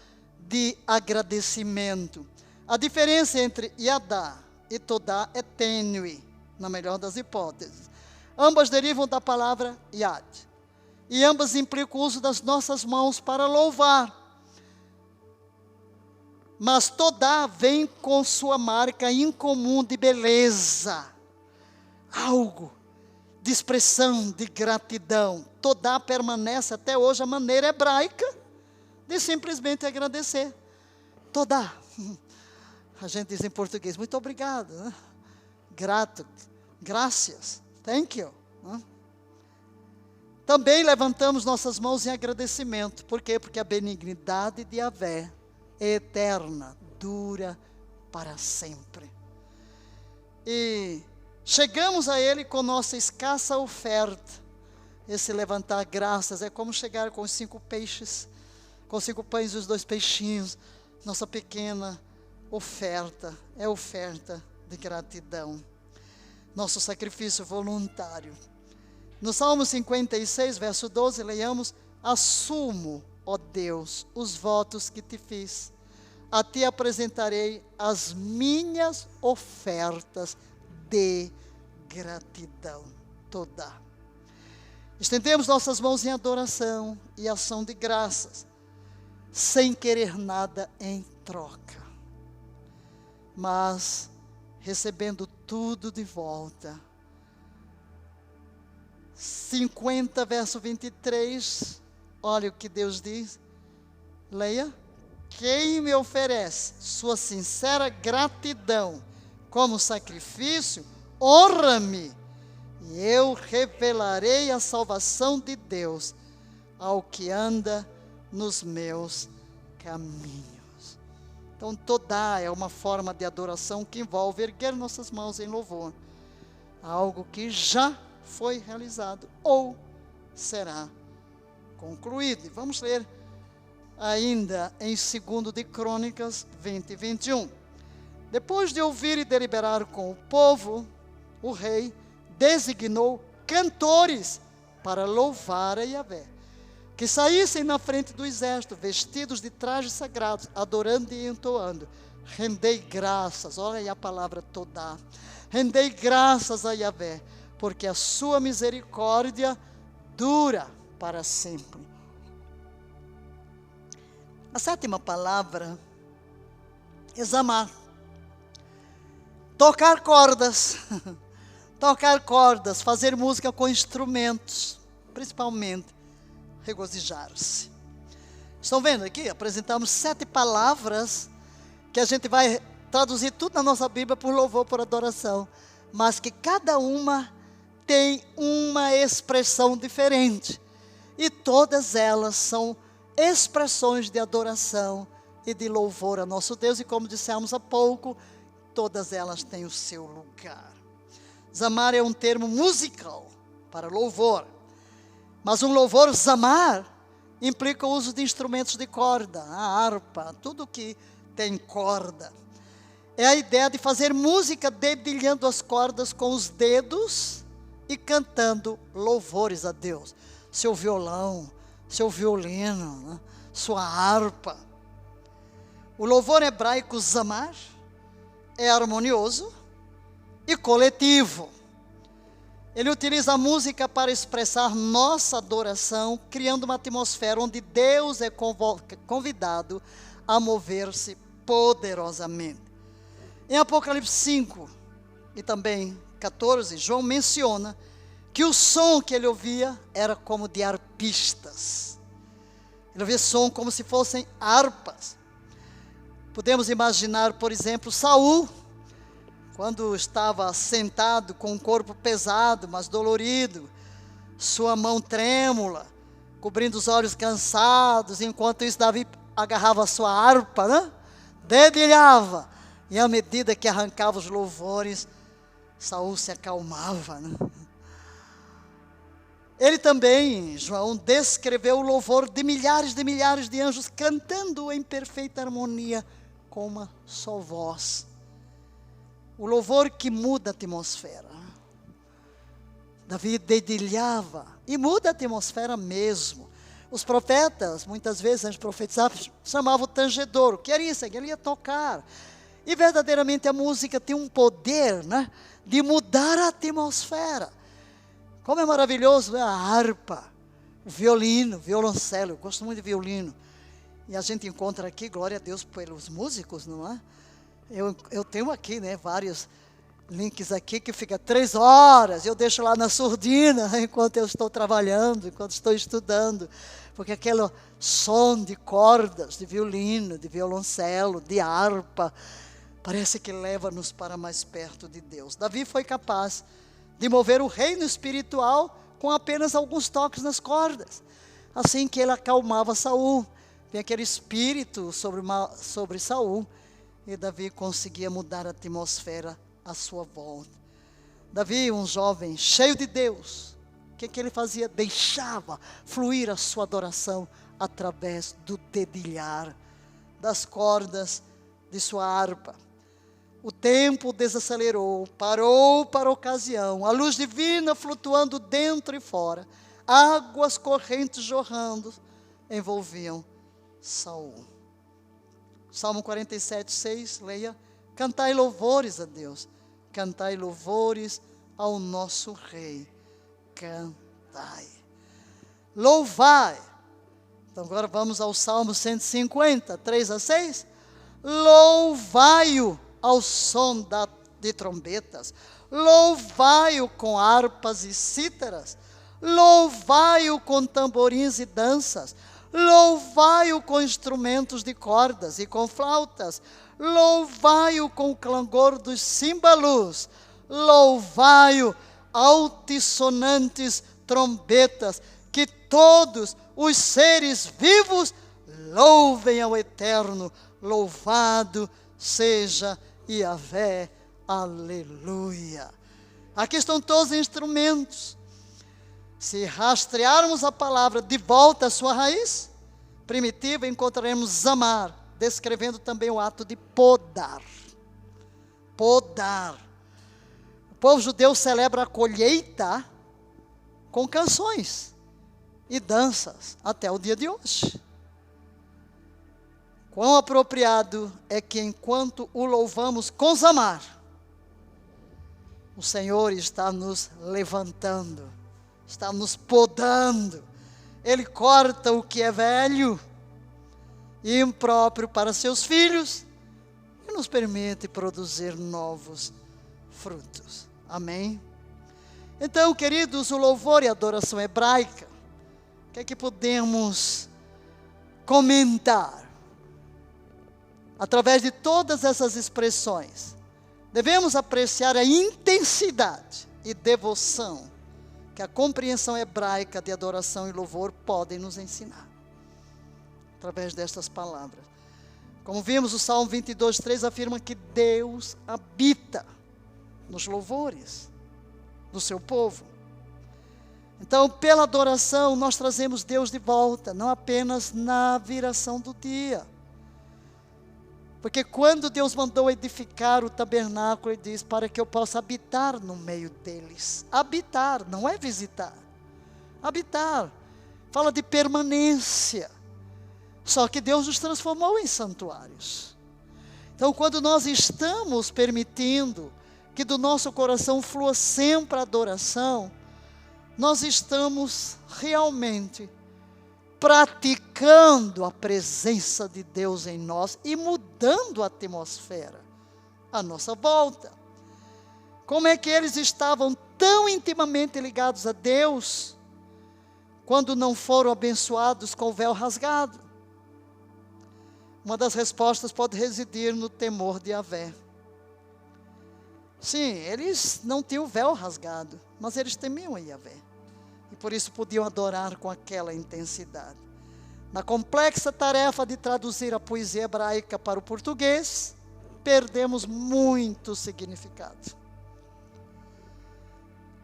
de agradecimento. A diferença entre yadá e todá é tênue, na melhor das hipóteses. Ambas derivam da palavra yad. E ambas implicam o uso das nossas mãos para louvar. Mas todá vem com sua marca incomum de beleza. Algo de expressão de gratidão. Todá permanece até hoje a maneira hebraica de simplesmente agradecer. Todá. A gente diz em português, muito obrigado. Né? Grato. Graças. Thank you. Né? Também levantamos nossas mãos em agradecimento. Por quê? Porque a benignidade de Yahvé é eterna, dura para sempre. E chegamos a Ele com nossa escassa oferta. Esse levantar graças é como chegar com os 5 peixes, com 5 pães e os 2 peixinhos. Nossa pequena oferta, é oferta de gratidão. Nosso sacrifício voluntário No Salmo 56, verso 12, leiamos: assumo, ó Deus, os votos que te fiz. A ti apresentarei as minhas ofertas de gratidão toda. Estendemos nossas mãos em adoração e ação de graças, sem querer nada em troca, mas recebendo tudo de volta. 50, verso 23, olha o que Deus diz, leia. Quem me oferece sua sincera gratidão como sacrifício, honra-me, e eu revelarei a salvação de Deus ao que anda nos meus caminhos. Então, toda é uma forma de adoração que envolve erguer nossas mãos em louvor, algo que já foi realizado ou será concluído. E vamos ler ainda em 2 de Crônicas 20 e 21. Depois de ouvir e deliberar com o povo, o rei designou cantores para louvar a Yahvé, que saíssem na frente do exército, vestidos de trajes sagrados, adorando e entoando: rendei graças, olha aí a palavra toda, rendei graças a Yahvé, porque a sua misericórdia dura para sempre. A sétima palavra é zamar. Tocar cordas, tocar cordas, fazer música com instrumentos, principalmente regozijar-se. Estão vendo aqui? Apresentamos 7 palavras que a gente vai traduzir tudo na nossa Bíblia por louvor, por adoração, mas que cada uma tem uma expressão diferente, e todas elas são expressões de adoração e de louvor a nosso Deus, e como dissemos há pouco, todas elas têm o seu lugar. Zamar é um termo musical para louvor, mas um louvor zamar implica o uso de instrumentos de corda, a harpa, tudo que tem corda. É a ideia de fazer música dedilhando as cordas com os dedos e cantando louvores a Deus. Seu violão, seu violino, né? Sua harpa. O louvor hebraico zamar é harmonioso e coletivo. Ele utiliza a música para expressar nossa adoração, criando uma atmosfera onde Deus é convidado a mover-se poderosamente. Em Apocalipse 5 e também 14, João menciona que o som que ele ouvia era como de arpistas. Ele ouvia som como se fossem harpas. Podemos imaginar, por exemplo, Saul, quando estava sentado com o corpo pesado, mas dolorido, sua mão trêmula, cobrindo os olhos cansados, enquanto isso Davi agarrava a sua harpa, né? Dedilhava, e à medida que arrancava os louvores, Saul se acalmava, né? Ele também, João, descreveu o louvor de milhares de anjos cantando em perfeita harmonia com uma só voz. O louvor que muda a atmosfera. Davi dedilhava e muda a atmosfera mesmo. Os profetas, muitas vezes antes de profetizar, chamavam o tangedor. O que era isso? Ele ia tocar. E verdadeiramente a música tem um poder, né, de mudar a atmosfera. Como é maravilhoso, né? A harpa, o violino, o violoncelo. Eu gosto muito de violino. E a gente encontra aqui, glória a Deus pelos músicos, não é? Eu tenho aqui, né, vários links aqui que fica 3 horas. Eu deixo lá na surdina enquanto eu estou trabalhando, enquanto estou estudando. Porque aquele som de cordas, de violino, de violoncelo, de harpa, parece que leva-nos para mais perto de Deus. Davi foi capaz de mover o reino espiritual com apenas alguns toques nas cordas. Assim que ele acalmava Saul, tem aquele espírito sobre Saul, e Davi conseguia mudar a atmosfera à sua volta. Davi, um jovem cheio de Deus, o que ele fazia? Deixava fluir a sua adoração através do dedilhar das cordas de sua harpa. O tempo desacelerou, parou para a ocasião, a luz divina flutuando dentro e fora, águas correntes jorrando, envolviam Saul. Salmo 47, 6, leia: cantai louvores a Deus, cantai louvores ao nosso Rei, cantai, louvai. Então agora vamos ao Salmo 150, 3 a 6, louvai-o ao som de trombetas, louvai-o com harpas e cítaras, louvai-o com tamborins e danças, louvai-o com instrumentos de cordas e com flautas, louvai-o com o clangor dos símbolos, louvai-o altissonantes trombetas, que todos os seres vivos louvem ao Eterno, louvado seja Yahvé, aleluia. Aqui estão todos os instrumentos. Se rastrearmos a palavra de volta à sua raiz primitiva, encontraremos zamar, descrevendo também o ato de podar. Podar. O povo judeu celebra a colheita com canções e danças até o dia de hoje. Quão apropriado é que enquanto o louvamos com zamar, o Senhor está nos levantando, está nos podando. Ele corta o que é velho e impróprio para seus filhos e nos permite produzir novos frutos. Amém? Então, queridos, o louvor e a adoração hebraica, o que é que podemos comentar? Através de todas essas expressões, devemos apreciar a intensidade e devoção que a compreensão hebraica de adoração e louvor podem nos ensinar. Através destas palavras. Como vimos, o Salmo 22, 3 afirma que Deus habita nos louvores do seu povo. Então, pela adoração, nós trazemos Deus de volta, não apenas na viração do dia. Porque quando Deus mandou edificar o tabernáculo, Ele diz: para que eu possa habitar no meio deles. Habitar, não é visitar. Habitar, fala de permanência. Só que Deus nos transformou em santuários. Então, quando nós estamos permitindo que do nosso coração flua sempre a adoração, nós estamos realmente praticando a presença de Deus em nós e mudando a atmosfera à nossa volta. Como é que eles estavam tão intimamente ligados a Deus quando não foram abençoados com o véu rasgado? Uma das respostas pode residir no temor de Yahvé. Sim, eles não tinham o véu rasgado, mas eles temiam a Yahvé. E por isso podiam adorar com aquela intensidade. Na complexa tarefa de traduzir a poesia hebraica para o português, perdemos muito significado.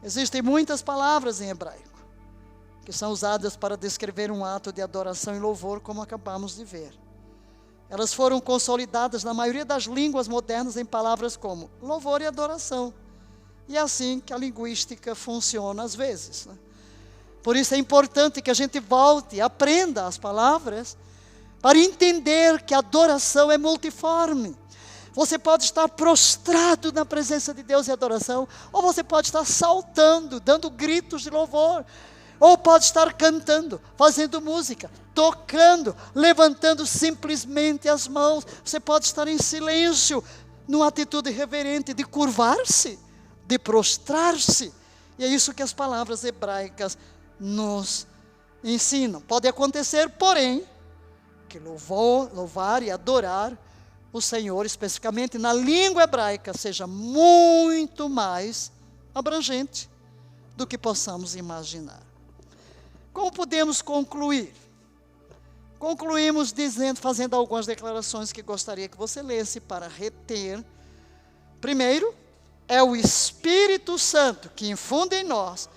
Existem muitas palavras em hebraico, que são usadas para descrever um ato de adoração e louvor, como acabamos de ver. Elas foram consolidadas na maioria das línguas modernas em palavras como louvor e adoração. E é assim que a linguística funciona às vezes, né? Por isso é importante que a gente volte, aprenda as palavras, para entender que a adoração é multiforme. Você pode estar prostrado na presença de Deus em adoração, ou você pode estar saltando, dando gritos de louvor, ou pode estar cantando, fazendo música, tocando, levantando simplesmente as mãos. Você pode estar em silêncio, numa atitude reverente de curvar-se, de prostrar-se. E é isso que as palavras hebraicas nos ensinam. Pode acontecer, porém, que louvar e adorar o Senhor, especificamente na língua hebraica, seja muito mais abrangente do que possamos imaginar. Como podemos concluir? Concluímos fazendo algumas declarações que gostaria que você lesse para reter. Primeiro, é o Espírito Santo que infunde em nós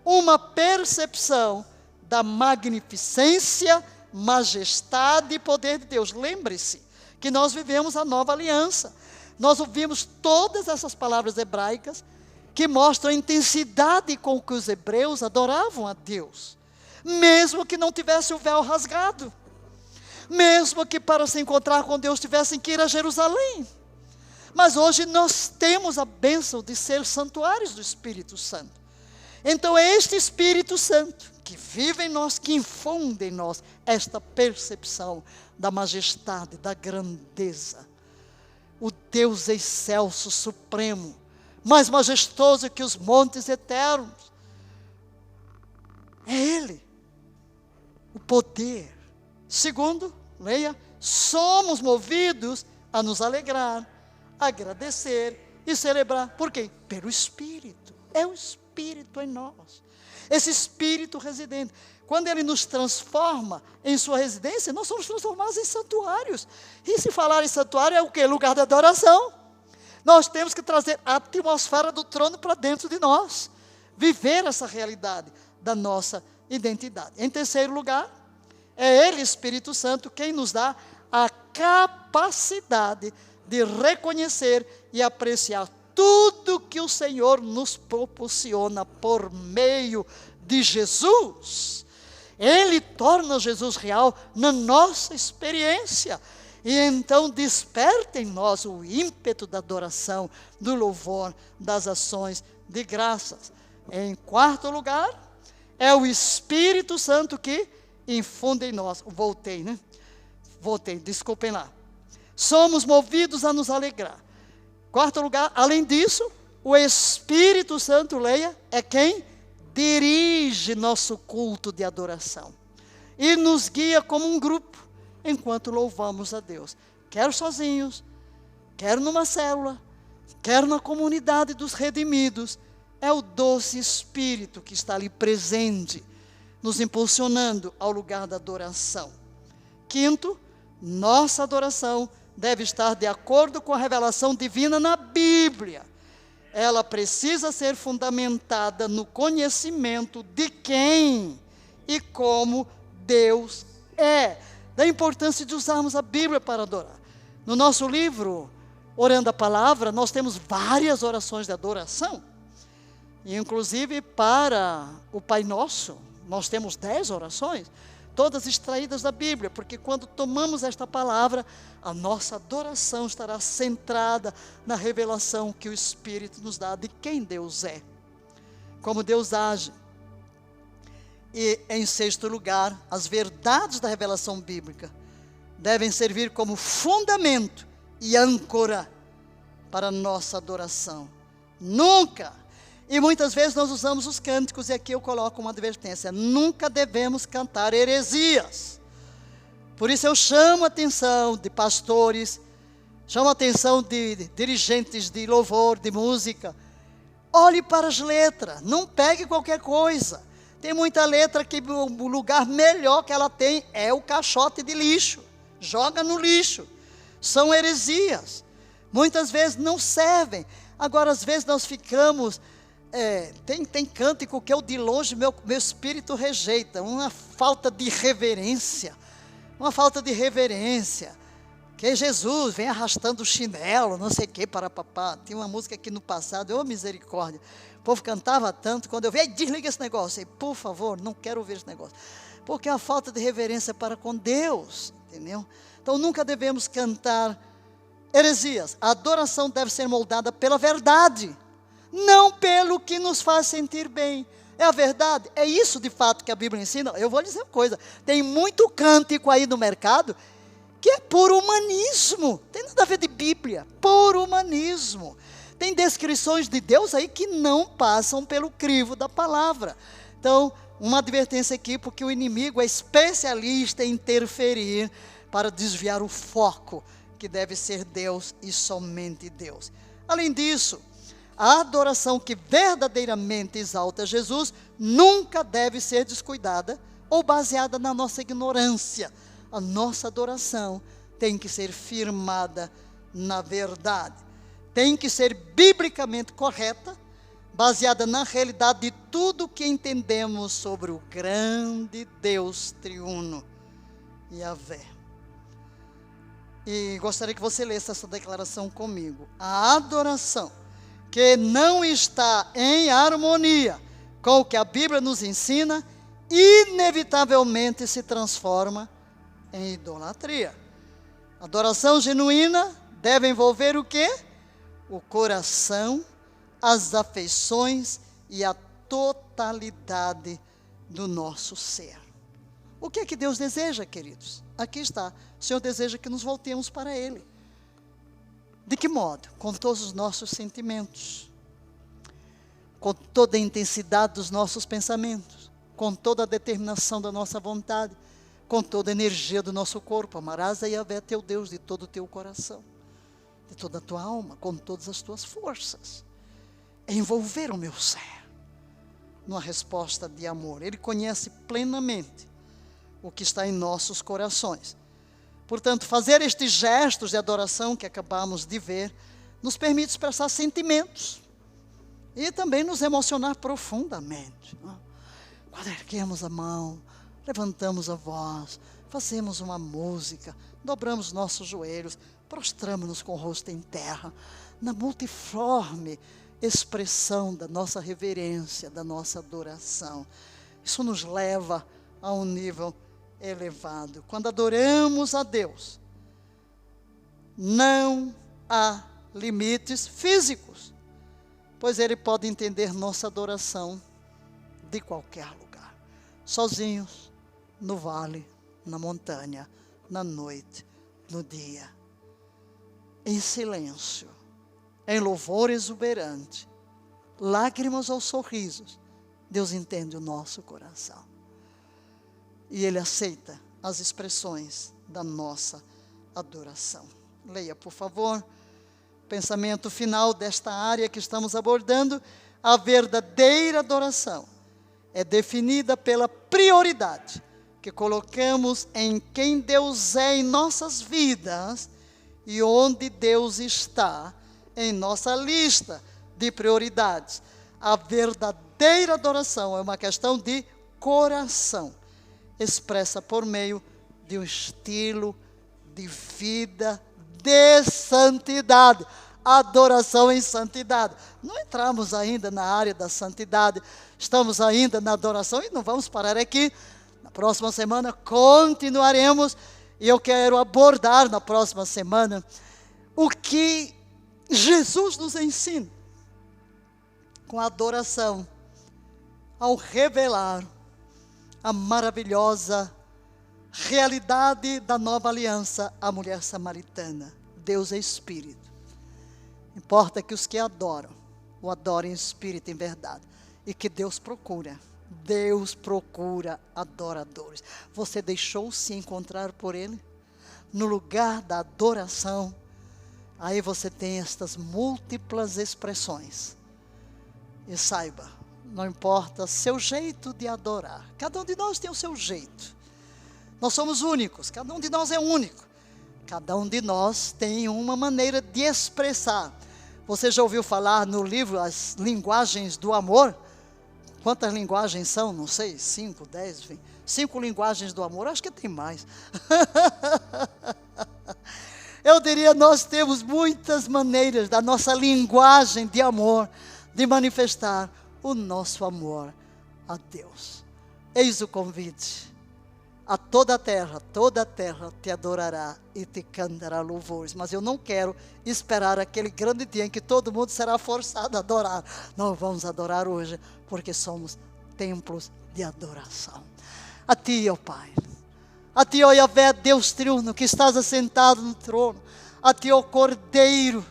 uma percepção da magnificência, majestade e poder de Deus. Lembre-se que nós vivemos a nova aliança. nós ouvimos todas essas palavras hebraicas que mostram a intensidade com que os hebreus adoravam a Deus, mesmo que não tivesse o véu rasgado, mesmo que para se encontrar com Deus tivessem que ir a Jerusalém. Mas hoje nós temos a bênção de ser santuários do Espírito Santo. Então é este Espírito Santo que vive em nós, que infunde em nós esta percepção da majestade, da grandeza. O Deus excelso, supremo, mais majestoso que os montes eternos. É Ele, o poder. Segundo, leia, somos movidos a nos alegrar, agradecer e celebrar. Por quê? Pelo Espírito. É o Espírito em nós. Esse Espírito residente. Quando Ele nos transforma em sua residência, nós somos transformados em santuários. E se falar em santuário é o quê? Lugar de adoração. Nós temos que trazer a atmosfera do trono para dentro de nós. Viver essa realidade da nossa identidade. Em terceiro lugar, é Ele, Espírito Santo, quem nos dá a capacidade de reconhecer e apreciar tudo que o Senhor nos proporciona por meio de Jesus. Ele torna Jesus real na nossa experiência. E então desperta em nós o ímpeto da adoração, do louvor, das ações de graças. Em quarto lugar, é o Espírito Santo que infunde em nós. Voltei, desculpem lá. Somos movidos a nos alegrar. Quarto lugar, além disso, o Espírito Santo, leia, é quem dirige nosso culto de adoração. E nos guia como um grupo, enquanto louvamos a Deus. Quer sozinhos, quer numa célula, quer na comunidade dos redimidos. É o doce Espírito que está ali presente, nos impulsionando ao lugar da adoração. Quinto, nossa adoração deve estar de acordo com a revelação divina na Bíblia. Ela precisa ser fundamentada no conhecimento de quem e como Deus é. Da importância de usarmos a Bíblia para adorar. No nosso livro, Orando a Palavra, nós temos várias orações de adoração. E inclusive para o Pai Nosso, nós temos 10 orações, todas extraídas da Bíblia, porque quando tomamos esta palavra, a nossa adoração estará centrada na revelação que o Espírito nos dá de quem Deus é, como Deus age. E em sexto lugar, as verdades da revelação bíblica devem servir como fundamento e âncora para a nossa adoração. Nunca, e muitas vezes nós usamos os cânticos, e aqui eu coloco uma advertência, nunca devemos cantar heresias. Por isso eu chamo a atenção de pastores, chamo a atenção de dirigentes de louvor, de música. Olhe para as letras, não pegue qualquer coisa. Tem muita letra que o lugar melhor que ela tem é o caixote de lixo. Joga no lixo. São heresias. Muitas vezes não servem. Agora, às vezes nós ficamos... tem cântico que eu de longe, meu espírito rejeita. Uma falta de reverência. Uma falta de reverência. Que Jesus vem arrastando o chinelo, não sei o que, para papá. Tinha uma música aqui no passado, ô misericórdia. O povo cantava tanto, quando eu vi, desliga esse negócio. Por favor, não quero ouvir esse negócio. Porque é uma falta de reverência para com Deus, entendeu? Então nunca devemos cantar heresias. A adoração deve ser moldada pela verdade, não pelo que nos faz sentir bem. É a verdade, é isso de fato que a Bíblia ensina. Eu vou dizer uma coisa, tem muito cântico aí no mercado, que é puro humanismo, tem nada a ver de Bíblia, puro humanismo. Tem descrições de Deus aí que não passam pelo crivo da palavra. Então, uma advertência aqui, porque o inimigo é especialista em interferir para desviar o foco, que deve ser Deus e somente Deus. Além disso, a adoração que verdadeiramente exalta Jesus nunca deve ser descuidada ou baseada na nossa ignorância. A nossa adoração tem que ser firmada na verdade. Tem que ser biblicamente correta, baseada na realidade de tudo que entendemos sobre o grande Deus triuno, Yahvé. E gostaria que você lesse essa declaração comigo. A adoração que não está em harmonia com o que a Bíblia nos ensina, inevitavelmente se transforma em idolatria. Adoração genuína deve envolver o quê? O coração, as afeições e a totalidade do nosso ser. O que é que Deus deseja, queridos? Aqui está. O Senhor deseja que nos voltemos para Ele. De que modo? Com todos os nossos sentimentos, com toda a intensidade dos nossos pensamentos, com toda a determinação da nossa vontade, com toda a energia do nosso corpo. Amarás a Yahvé teu Deus de todo o teu coração, de toda a tua alma, com todas as tuas forças. É envolver o meu ser numa resposta de amor. Ele conhece plenamente o que está em nossos corações. Portanto, fazer estes gestos de adoração que acabamos de ver, nos permite expressar sentimentos e também nos emocionar profundamente. Quando erguemos a mão, levantamos a voz, fazemos uma música, dobramos nossos joelhos, prostramos-nos com o rosto em terra, na multiforme expressão da nossa reverência, da nossa adoração. Isso nos leva a um nível elevado. Quando adoramos a Deus, não há limites físicos, pois Ele pode entender nossa adoração de qualquer lugar, sozinhos, no vale, na montanha, na noite, no dia, em silêncio, em louvor exuberante, lágrimas ou sorrisos, Deus entende o nosso coração. E Ele aceita as expressões da nossa adoração. Leia, por favor, pensamento final desta área que estamos abordando. A verdadeira adoração é definida pela prioridade que colocamos em quem Deus é em nossas vidas e onde Deus está em nossa lista de prioridades. A verdadeira adoração é uma questão de coração, expressa por meio de um estilo de vida de santidade. Adoração em santidade. Não entramos ainda na área da santidade, estamos ainda na adoração e não vamos parar aqui. Na próxima semana continuaremos e eu quero abordar na próxima semana o que Jesus nos ensina com a adoração, ao revelar a maravilhosa realidade da nova aliança, a mulher samaritana. Deus é Espírito. Importa que os que adoram, o adorem em espírito e em verdade. E que Deus procura adoradores. Você deixou-se encontrar por Ele? No lugar da adoração, aí você tem estas múltiplas expressões. E saiba, não importa seu jeito de adorar. Cada um de nós tem o seu jeito. Nós somos únicos, cada um de nós é único. Cada um de nós tem uma maneira de expressar. Você já ouviu falar no livro As Linguagens do Amor? Quantas linguagens são? Não sei, 5, 10, enfim. 5 linguagens do amor, acho que tem mais. Eu diria, nós temos muitas maneiras da nossa linguagem de amor, de manifestar o nosso amor a Deus. Eis o convite. A toda a terra te adorará e te cantará louvores. Mas eu não quero esperar aquele grande dia em que todo mundo será forçado a adorar. Nós vamos adorar hoje, porque somos templos de adoração. A Ti, ó Pai. A Ti, ó Yahvé, Deus triuno, que estás assentado no trono. A Ti, ó Cordeiro.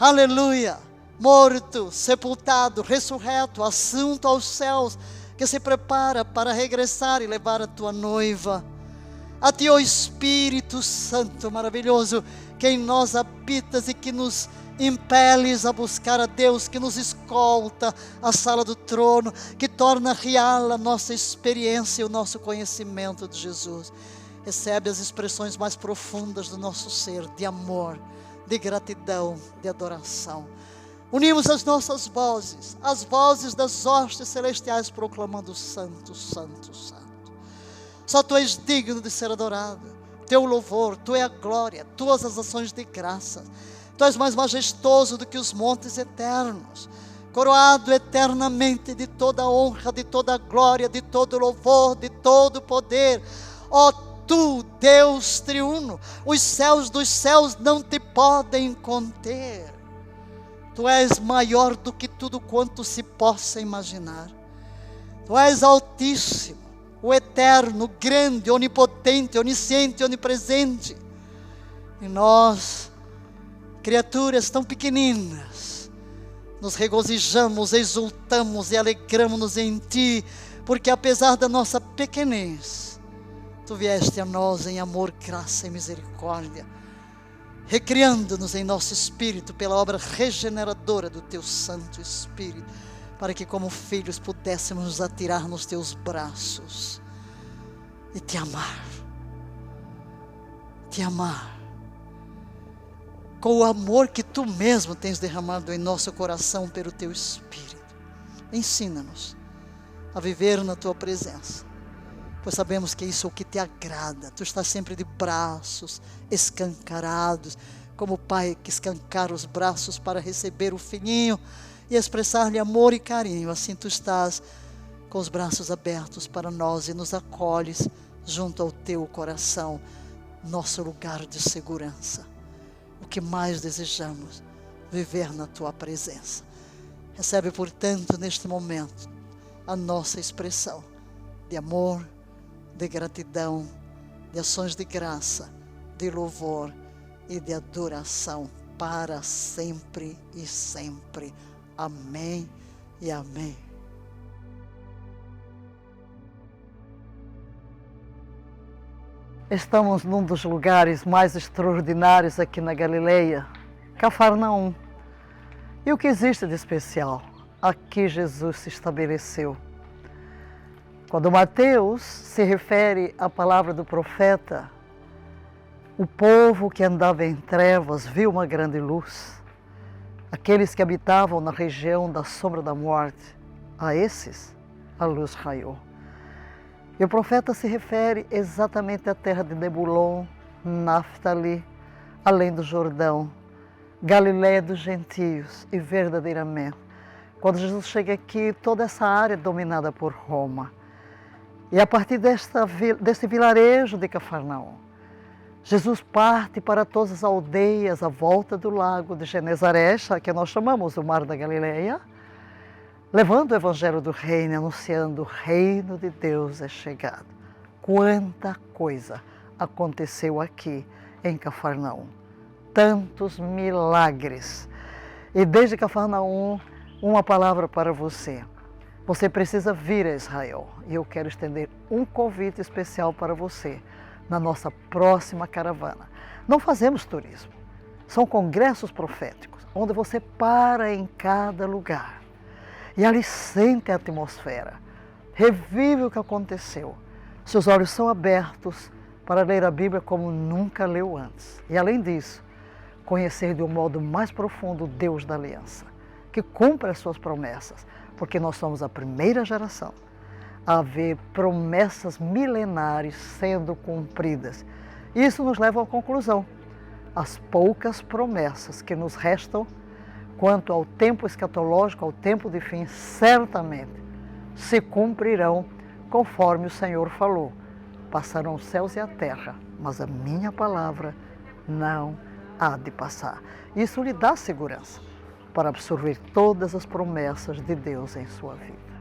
Aleluia. Morto, sepultado, ressurreto, assunto aos céus, que se prepara para regressar e levar a tua noiva. A Ti, ó Espírito Santo maravilhoso, que em nós habitas e que nos impeles a buscar a Deus, que nos escolta à sala do trono, que torna real a nossa experiência e o nosso conhecimento de Jesus. Recebe as expressões mais profundas do nosso ser, de amor, de gratidão, de adoração. Unimos as nossas vozes, as vozes das hostes celestiais, proclamando: Santo, Santo, Santo. Só Tu és digno de ser adorado. teu louvor, tua glória, tuas as ações de graças. Tu és mais majestoso do que os montes eternos, coroado eternamente de toda honra, de toda glória, de todo louvor, de todo poder. Ó tu, Deus triuno, os céus dos céus não te podem conter. Tu és maior do que tudo quanto se possa imaginar. Tu és altíssimo, o eterno, grande, onipotente, onisciente, onipresente. E nós, criaturas tão pequeninas, nos regozijamos, exultamos e alegramos-nos em Ti, porque apesar da nossa pequenez, Tu vieste a nós em amor, graça e misericórdia, recriando-nos em nosso espírito pela obra regeneradora do Teu Santo Espírito, para que como filhos pudéssemos nos atirar nos Teus braços e Te amar, com o amor que Tu mesmo tens derramado em nosso coração pelo Teu Espírito. Ensina-nos a viver na Tua presença, pois sabemos que isso é o que Te agrada. Tu estás sempre de braços escancarados, como o pai que escancara os braços para receber o filhinho e expressar-lhe amor e carinho. Assim Tu estás com os braços abertos para nós e nos acolhes junto ao Teu coração, nosso lugar de segurança. O que mais desejamos, viver na Tua presença. Recebe, portanto, neste momento, a nossa expressão de amor, de gratidão, de ações de graça, de louvor e de adoração para sempre e sempre. Amém e amém. Estamos num dos lugares mais extraordinários aqui na Galileia, Cafarnaum. E o que existe de especial? Aqui Jesus se estabeleceu. Quando Mateus se refere à palavra do profeta, o povo que andava em trevas viu uma grande luz. Aqueles que habitavam na região da sombra da morte, a esses a luz raiou. E o profeta se refere exatamente à terra de Nebulon, Naftali, além do Jordão, Galileia dos gentios e verdadeiramente. Quando Jesus chega aqui, toda essa área é dominada por Roma. E a partir desse vilarejo de Cafarnaum, Jesus parte para todas as aldeias à volta do lago de Genezaré, que nós chamamos o Mar da Galileia, levando o evangelho do reino, anunciando o reino de Deus é chegado. Quanta coisa aconteceu aqui em Cafarnaum. Tantos milagres. E desde Cafarnaum, uma palavra para você. Você precisa vir a Israel. E eu quero estender um convite especial para você na nossa próxima caravana. Não fazemos turismo. São congressos proféticos, onde você para em cada lugar. E ali sente a atmosfera. Revive o que aconteceu. Seus olhos são abertos para ler a Bíblia como nunca leu antes. E além disso, conhecer de um modo mais profundo o Deus da aliança, que cumpre as suas promessas, porque nós somos a primeira geração a ver promessas milenares sendo cumpridas. Isso nos leva à conclusão. As poucas promessas que nos restam quanto ao tempo escatológico, ao tempo de fim, certamente se cumprirão conforme o Senhor falou. Passarão os céus e a terra, mas a minha palavra não há de passar. Isso lhe dá segurança para absorver todas as promessas de Deus em sua vida.